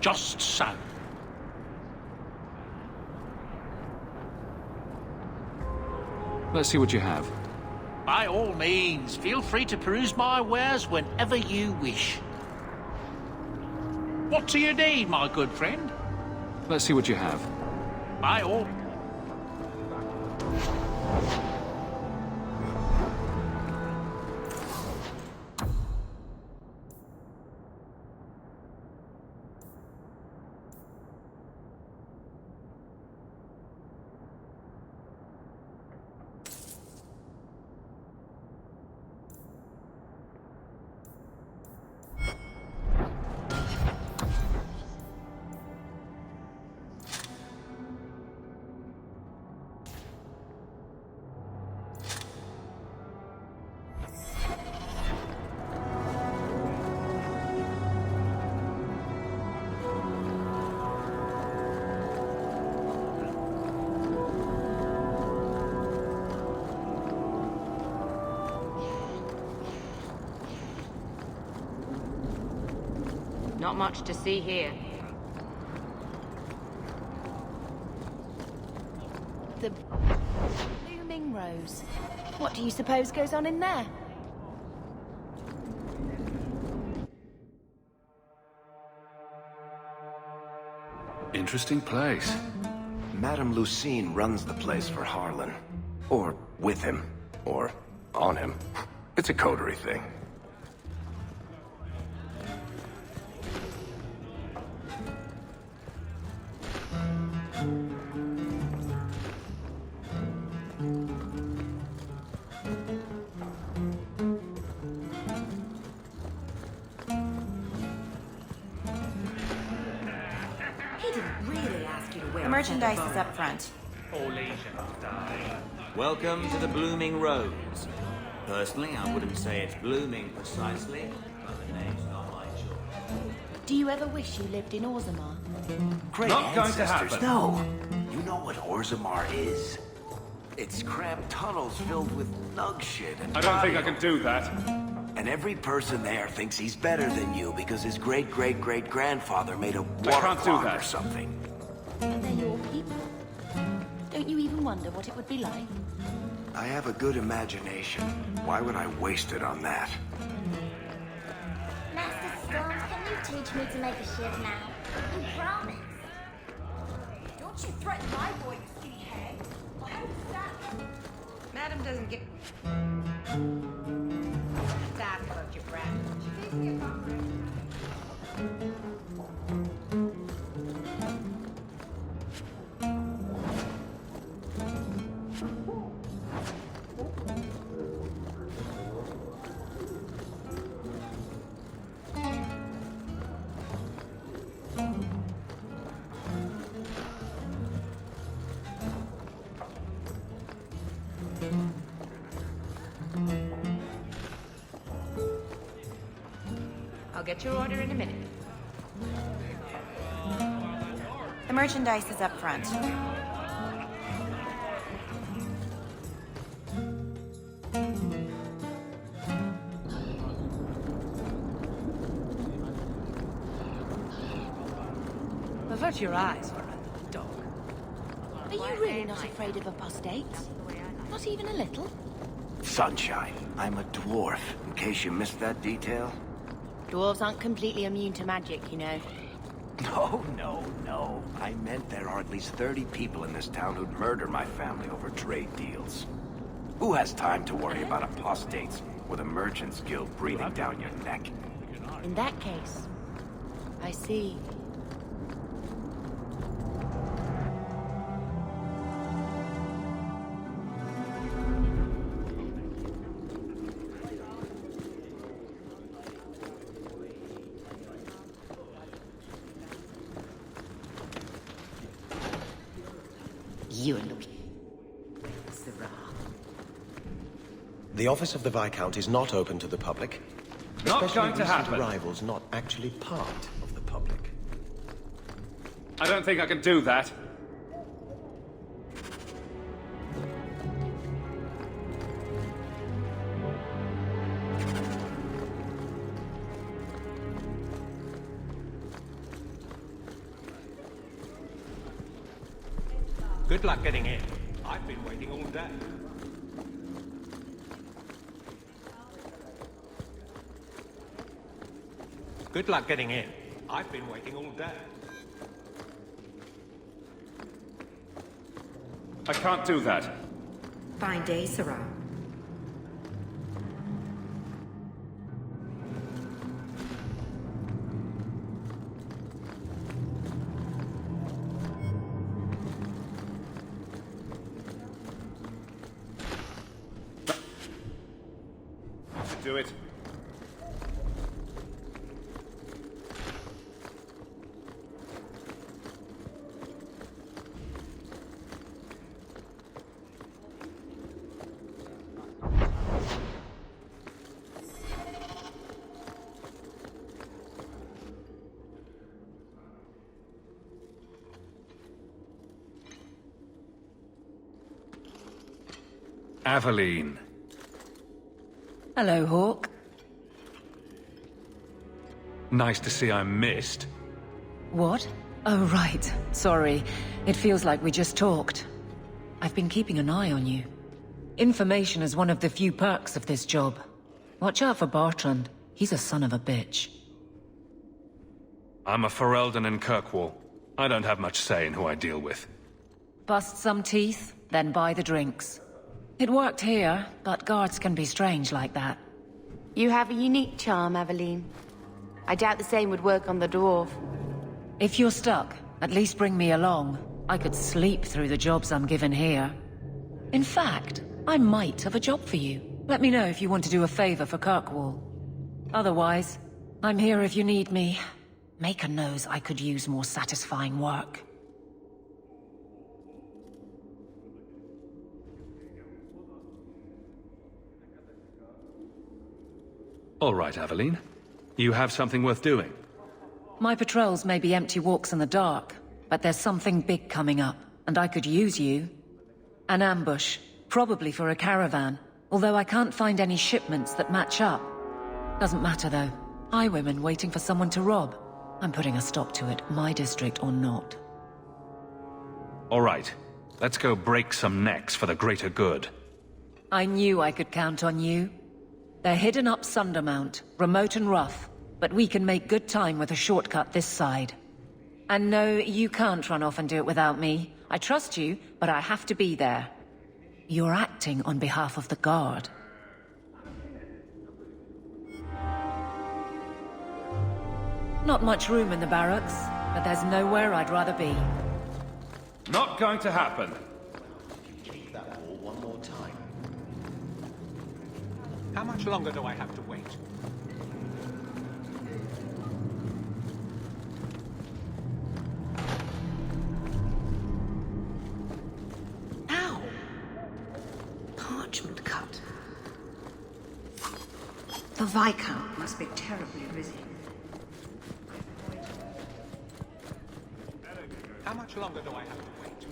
Just so. Let's see what you have. By all means, feel free to peruse my wares whenever you wish. What do you need, my good friend? Let's see what you have. By all... Not much to see here. The Blooming Rose. What do you suppose goes on in there? Interesting place. Madame Lucine runs the place for Harlan. Or with him. Or on him. It's a coterie thing. The merchandise is up front. Welcome to the Blooming Rose. Personally, I wouldn't say it's blooming precisely, but the name's not my choice. Do you ever wish you lived in Orzammar? Great Not going to ancestors. happen. No. You know what Orzammar is? It's cramped tunnels filled with nug shit and I don't think I can do that. And every person there thinks he's better than you because his great-great-great-grandfather made a water can't do clock that. or something. And they're your people. Don't you even wonder what it would be like? I have a good imagination. Why would I waste it on that? Master Storm, can you teach me to make a ship now? You promise. Don't you threaten my boy, you skinny hag. How does that... Madam doesn't get... That hurt your brat. She gave me a comfort. I'll get your order in a minute. The merchandise is up front. Avert your eyes for a dog. Are you really not afraid of apostates? Not even a little? Sunshine, I'm a dwarf, in case you missed that detail. Dwarves aren't completely immune to magic, you know. No. I meant there are at least 30 people in this town who'd murder my family over trade deals. Who has time to worry about apostates with a merchant's guild breathing down your neck? In that case, I see. You are looking. Sirrah. The office of the Viscount is not open to the public. Not Especially going to recent happen. arrivals not actually part of the public. I don't think I can do that. Good luck getting in. I've been waiting all day. Good luck getting in. I've been waiting all day. I can't do that. Fine day, Sirrah. Do it. Aveline. Hello, Hawk. Nice to see I'm missed. What? Oh, right. Sorry. It feels like we just talked. I've been keeping an eye on you. Information is one of the few perks of this job. Watch out for Bartrand. He's a son of a bitch. I'm a Ferelden in Kirkwall. I don't have much say in who I deal with. Bust some teeth, then buy the drinks. It worked here, but guards can be strange like that. You have a unique charm, Aveline. I doubt the same would work on the dwarf. If you're stuck, at least bring me along. I could sleep through the jobs I'm given here. In fact, I might have a job for you. Let me know if you want to do a favor for Kirkwall. Otherwise, I'm here if you need me. Maker knows I could use more satisfying work. All right, Aveline. You have something worth doing. My patrols may be empty walks in the dark, but there's something big coming up, and I could use you. An ambush, probably for a caravan, although I can't find any shipments that match up. Doesn't matter though. Highwaymen waiting for someone to rob. I'm putting a stop to it, my district or not. All right, let's go break some necks for the greater good. I knew I could count on you. They're hidden up Sundermount, remote and rough, but we can make good time with a shortcut this side. And no, you can't run off and do it without me. I trust you, but I have to be there. You're acting on behalf of the Guard. Not much room in the barracks, but there's nowhere I'd rather be. Not going to happen. Keep that wall one more time. How much longer do I have to wait? Ow! Parchment cut. The Viscount must be terribly busy. How much longer do I have to wait?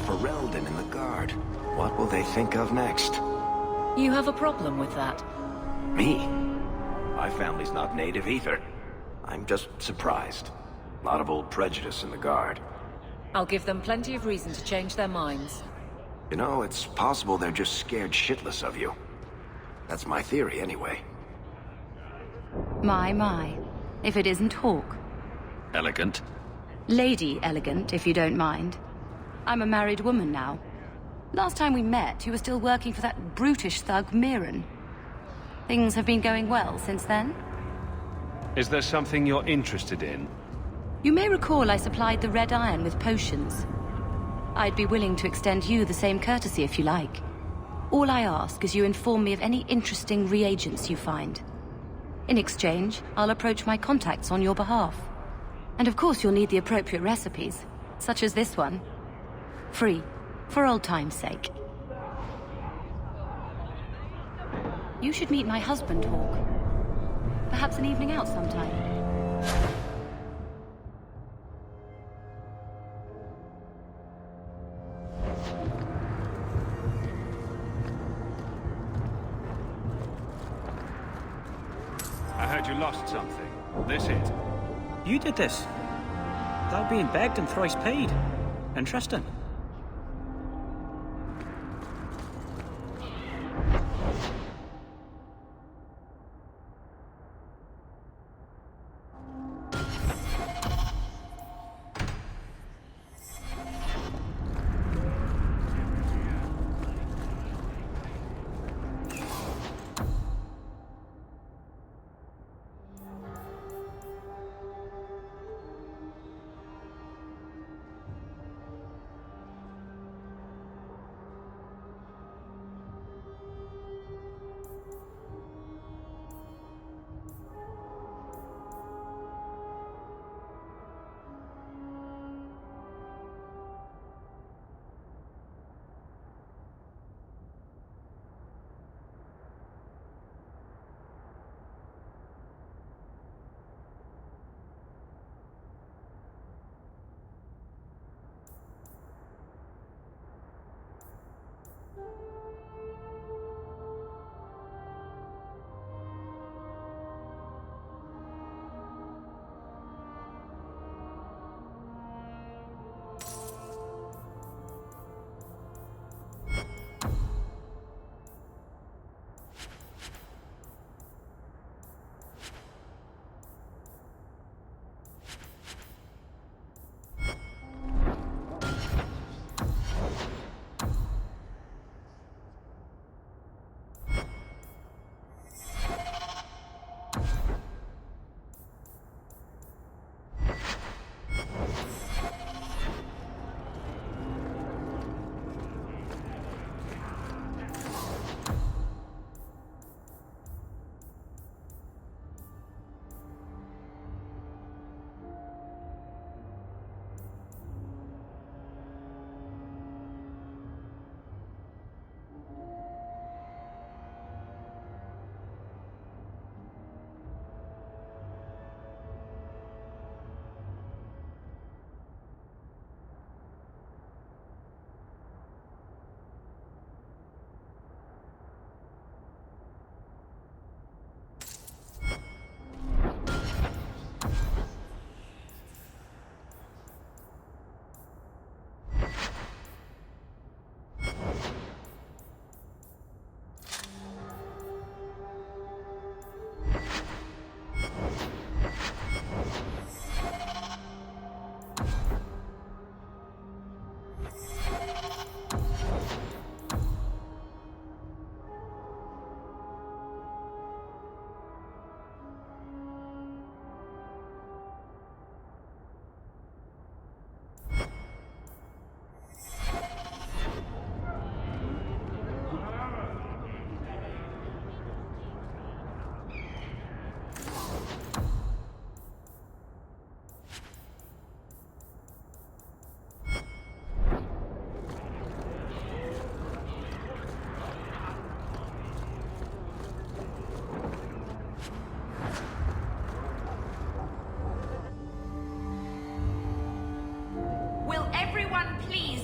Ferelden in the Guard. What will they think of next? You have a problem with that? Me? My family's not native either. I'm just surprised. A lot of old prejudice in the Guard. I'll give them plenty of reason to change their minds. You know, it's possible they're just scared shitless of you. That's my theory, anyway. My. If it isn't Hawke. Elegant. Lady Elegant, if you don't mind. I'm a married woman now. Last time we met, you were still working for that brutish thug, Mirren. Things have been going well since then? Is there something you're interested in? You may recall I supplied the Red Iron with potions. I'd be willing to extend you the same courtesy if you like. All I ask is you inform me of any interesting reagents you find. In exchange, I'll approach my contacts on your behalf. And of course you'll need the appropriate recipes, such as this one. Free, for old time's sake. You should meet my husband, Hawke. Perhaps an evening out sometime. I heard you lost something. This it? You did this. Without being begged and thrice paid. Interesting.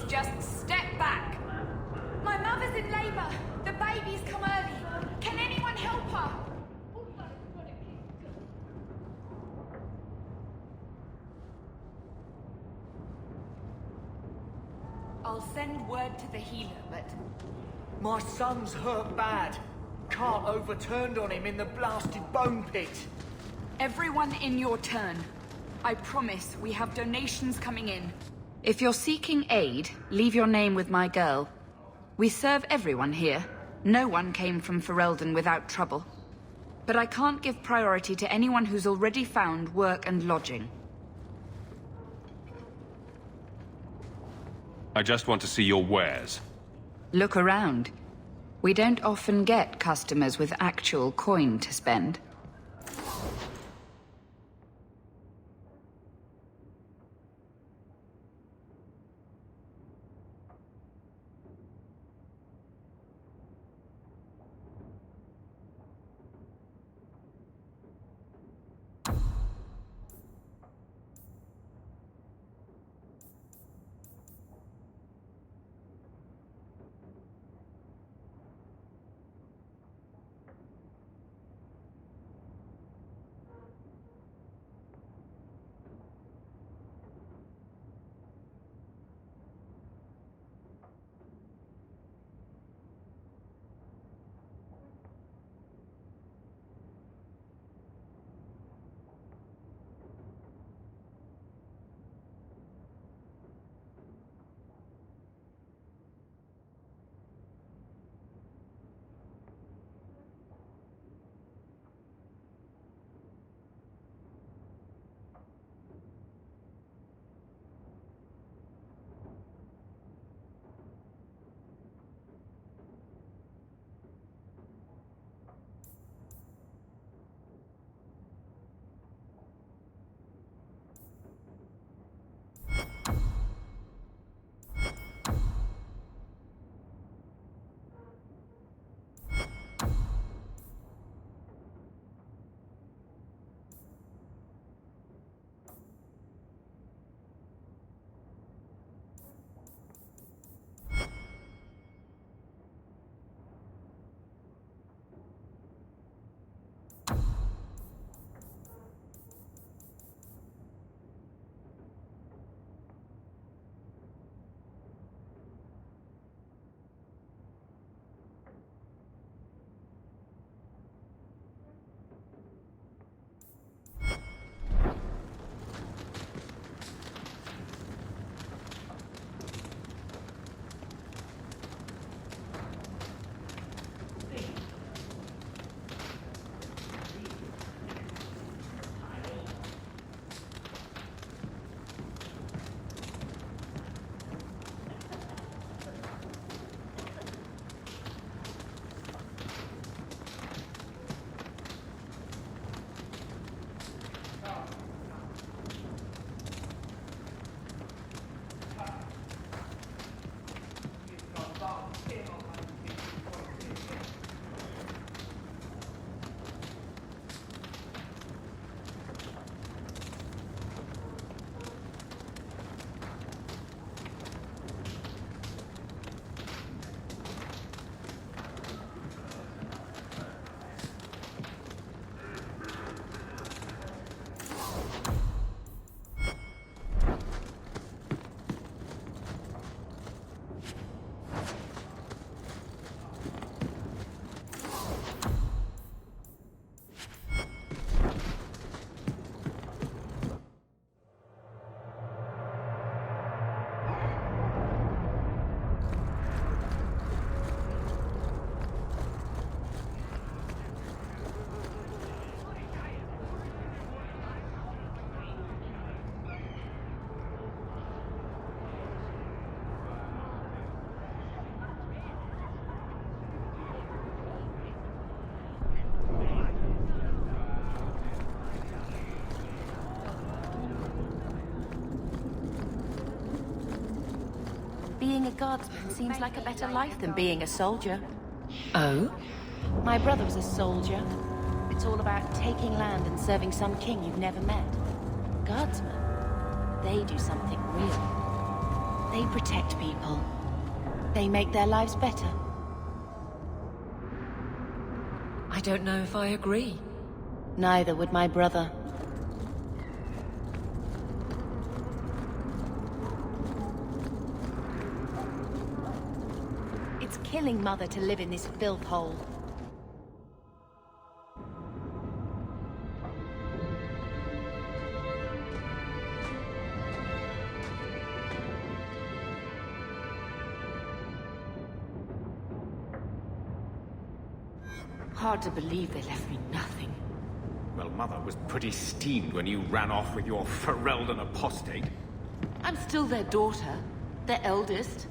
Just step back. My mother's in labor. The baby's come early. Can anyone help her? I'll send word to the healer, but... My son's hurt bad. Cart overturned on him in the blasted bone pit. Everyone in your turn. I promise we have donations coming in. If you're seeking aid, leave your name with my girl. We serve everyone here. No one came from Ferelden without trouble. But I can't give priority to anyone who's already found work and lodging. I just want to see your wares. Look around. We don't often get customers with actual coin to spend. guardsman seems like a better life than being a soldier. Oh? My brother was a soldier. It's all about taking land and serving some king you've never met. Guardsmen, they do something real. They protect people. They make their lives better. I don't know if I agree. Neither would my brother. It's killing Mother to live in this filth hole. Hard to believe they left me nothing. Well, Mother was pretty steamed when you ran off with your Ferelden apostate. I'm still their daughter, their eldest.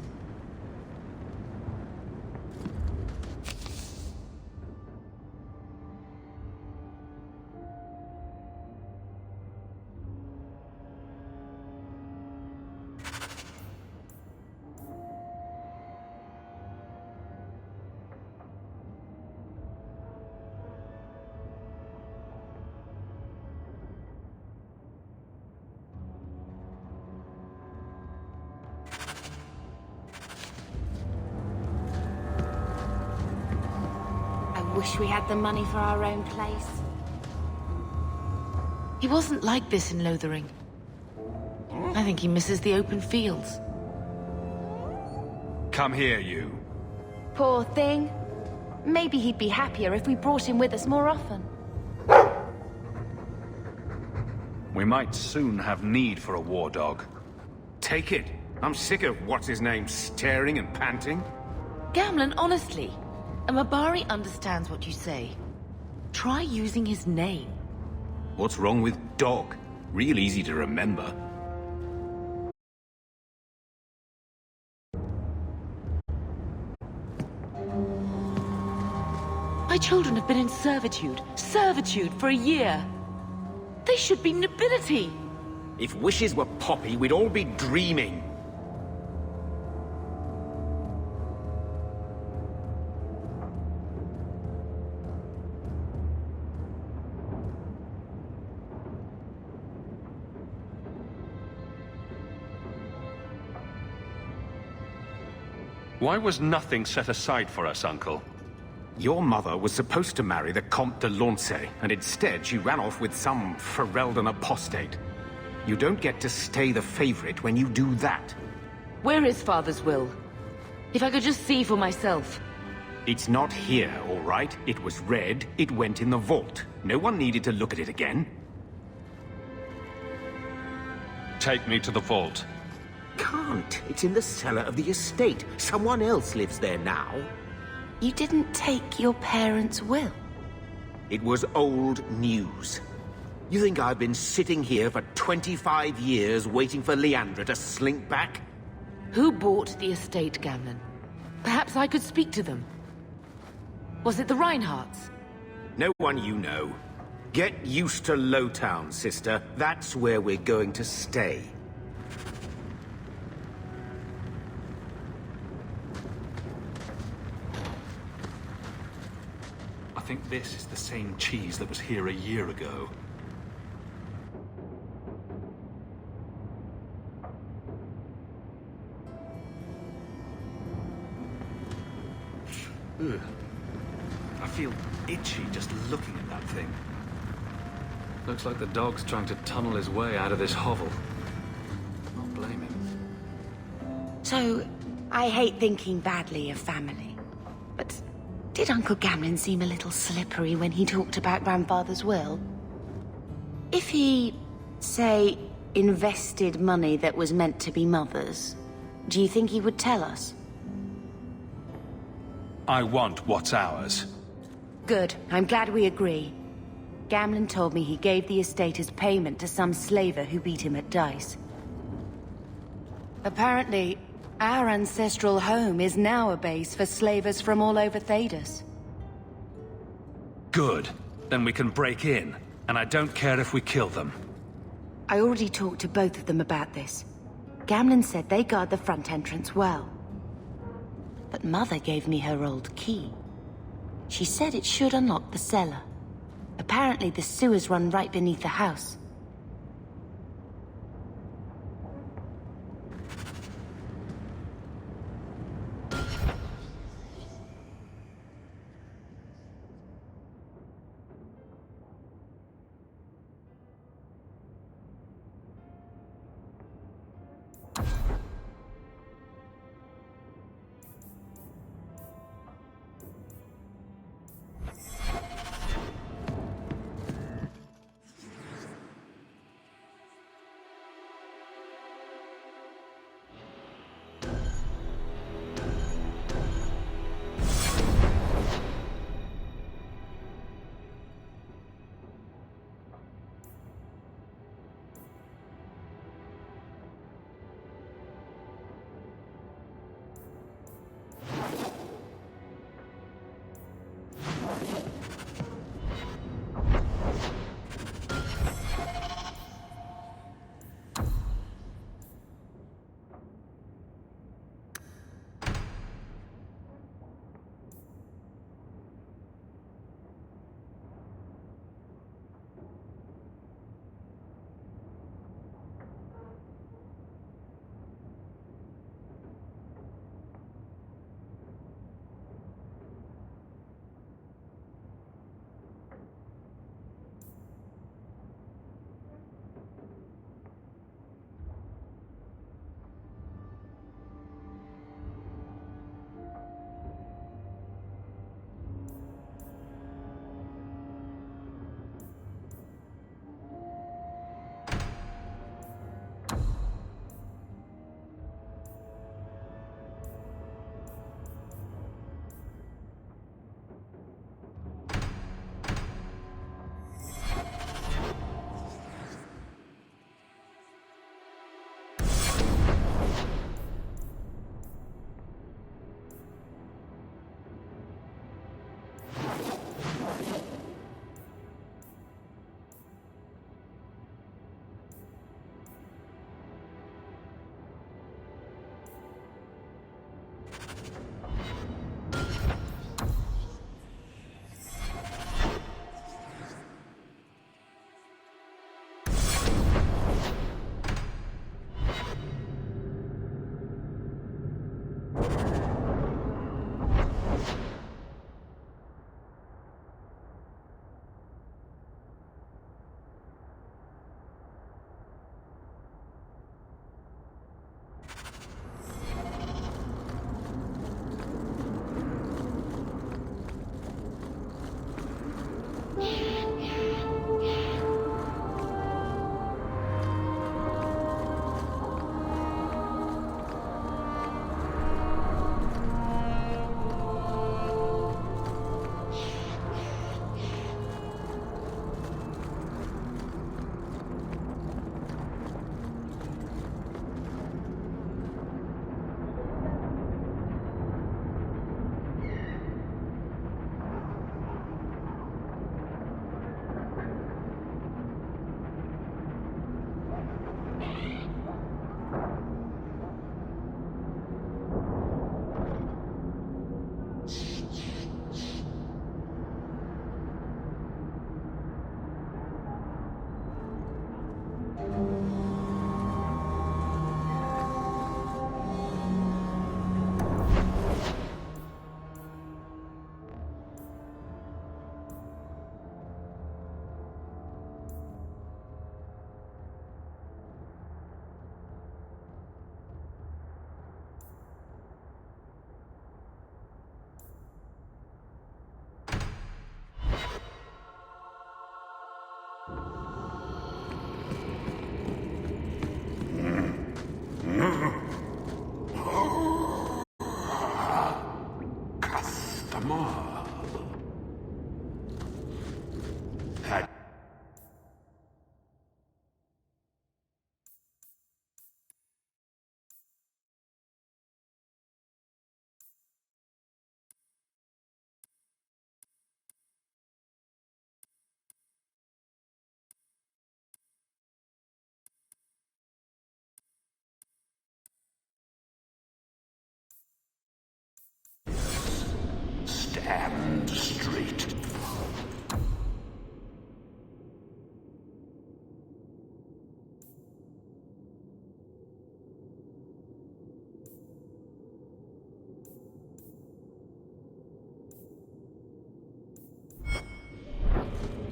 Wish we had the money for our own place. He wasn't like this in Lothering. I think he misses the open fields. Come here, you. Poor thing. Maybe he'd be happier if we brought him with us more often. We might soon have need for a war dog. Take it. I'm sick of what's-his-name staring and panting. Gamlen, honestly, a Mabari understands what you say. Try using his name. What's wrong with dog? Real easy to remember. My children have been in servitude for a year. They should be nobility. If wishes were poppy, we'd all be dreaming. Why was nothing set aside for us, Uncle? Your mother was supposed to marry the Comte de Launcey, and instead she ran off with some Ferelden apostate. You don't get to stay the favorite when you do that. Where is Father's will? If I could just see for myself. It's not here, all right? It was read, it went in the vault. No one needed to look at it again. Take me to the vault. Can't. It's in the cellar of the estate. Someone else lives there now. You didn't take your parents' will? It was old news. You think I've been sitting here for 25 years waiting for Leandra to slink back? Who bought the estate, Gamlen? Perhaps I could speak to them. Was it the Reinhardts? No one you know. Get used to Lowtown, sister. That's where we're going to stay. I think this is the same cheese that was here a year ago. Ugh. I feel itchy just looking at that thing. Looks like the dog's trying to tunnel his way out of this hovel. Not blame him. So, I hate thinking badly of family, but did Uncle Gamlen seem a little slippery when he talked about Grandfather's will? If he, say, invested money that was meant to be Mother's, do you think he would tell us? I want what's ours. Good. I'm glad we agree. Gamlen told me he gave the estate as payment to some slaver who beat him at dice. Apparently, our ancestral home is now a base for slavers from all over Thedas. Good. Then we can break in, and I don't care if we kill them. I already talked to both of them about this. Gamlen said they guard the front entrance well. but Mother gave me her old key. She said it should unlock the cellar. Apparently the sewers run right beneath the house.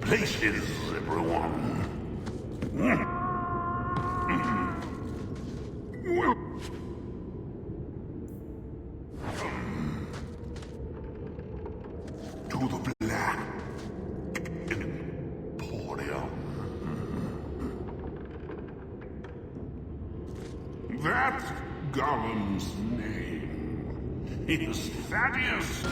places, everyone. Welcome to the Black Emporium. That Golem's name is Thaddeus.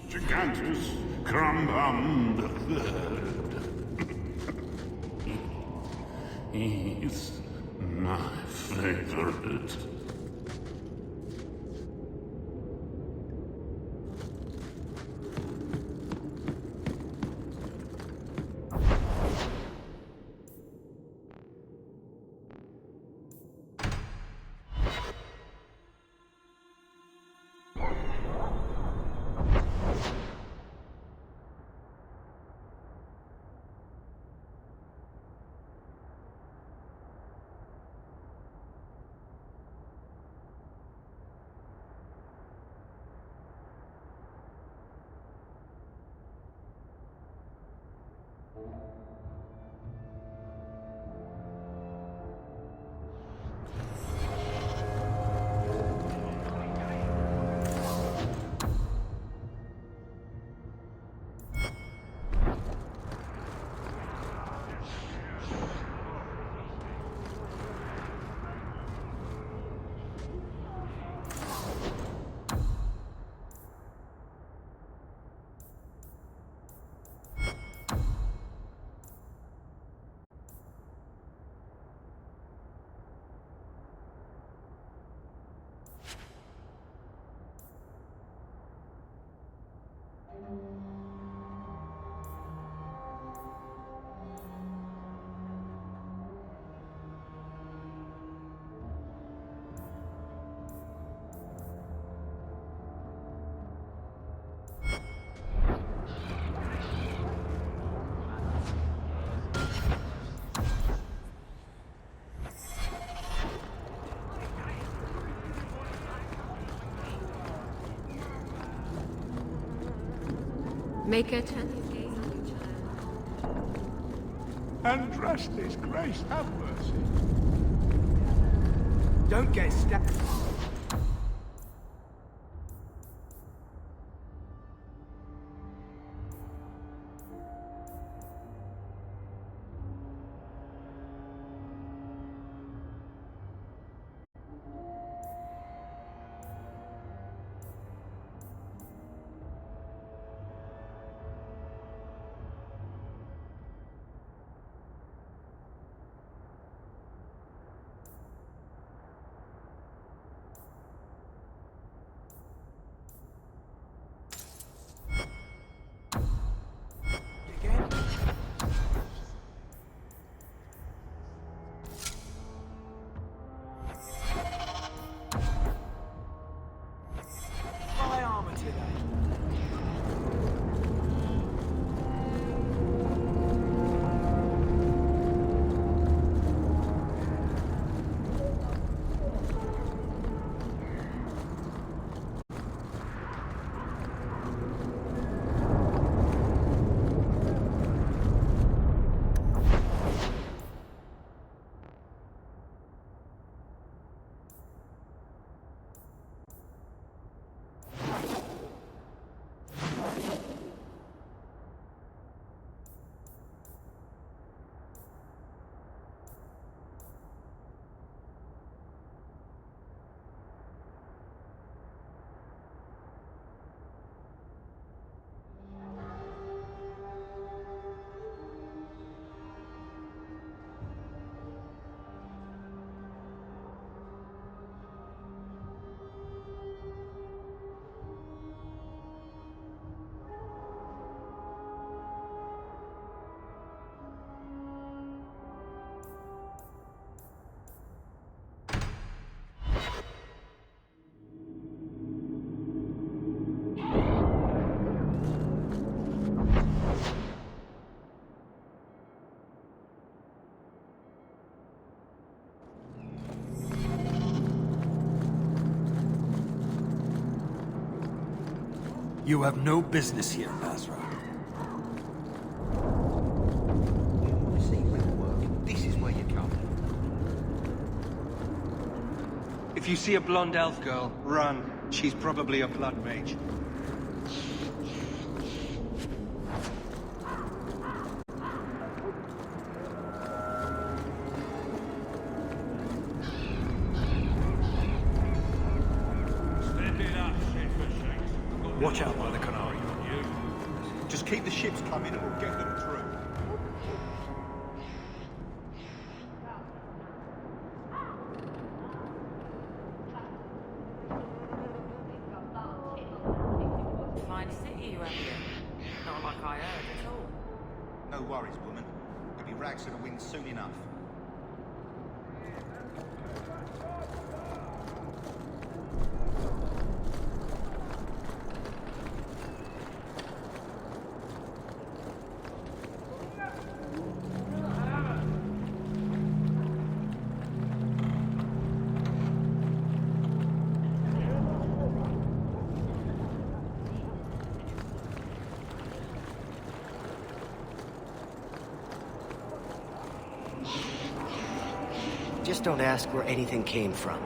Gigantus Crambam the Third. He's my favorite. Make it. Andraste's grace, have mercy. Don't get stabbed. You have no business here, Basra. This is where you come. If you see a blonde elf girl, run. She's probably a blood mage. Watch out by the canal. Just keep the ships coming and we'll get them through. Fine city you have here. Not like I heard at all. No worries, woman. You'll be rags to the wind soon enough. Just don't ask where anything came from.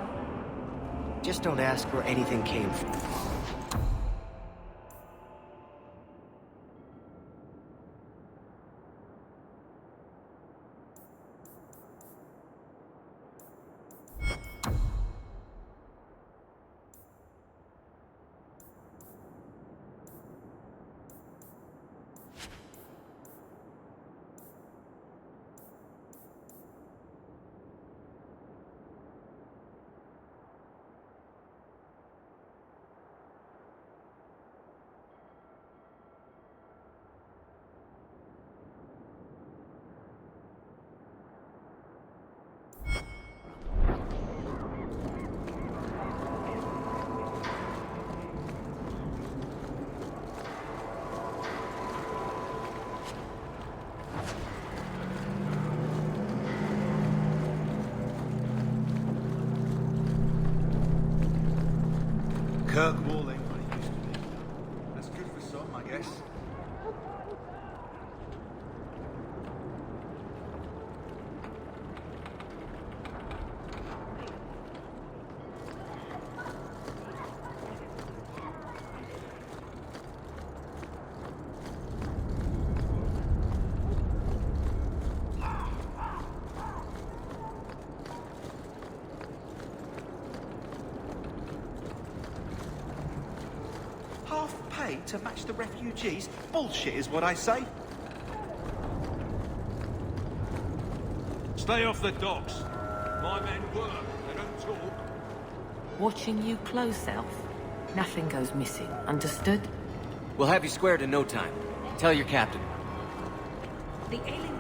Just don't ask where anything came from. Kirkwall ain't what it used to be. That's good for some, I guess. Half pay to match the refugees? Bullshit is what I say. Stay off the docks. My men work, they don't talk. Watching you close, Elf. Nothing goes missing. Understood? We'll have you squared in no time. Tell your captain. The alien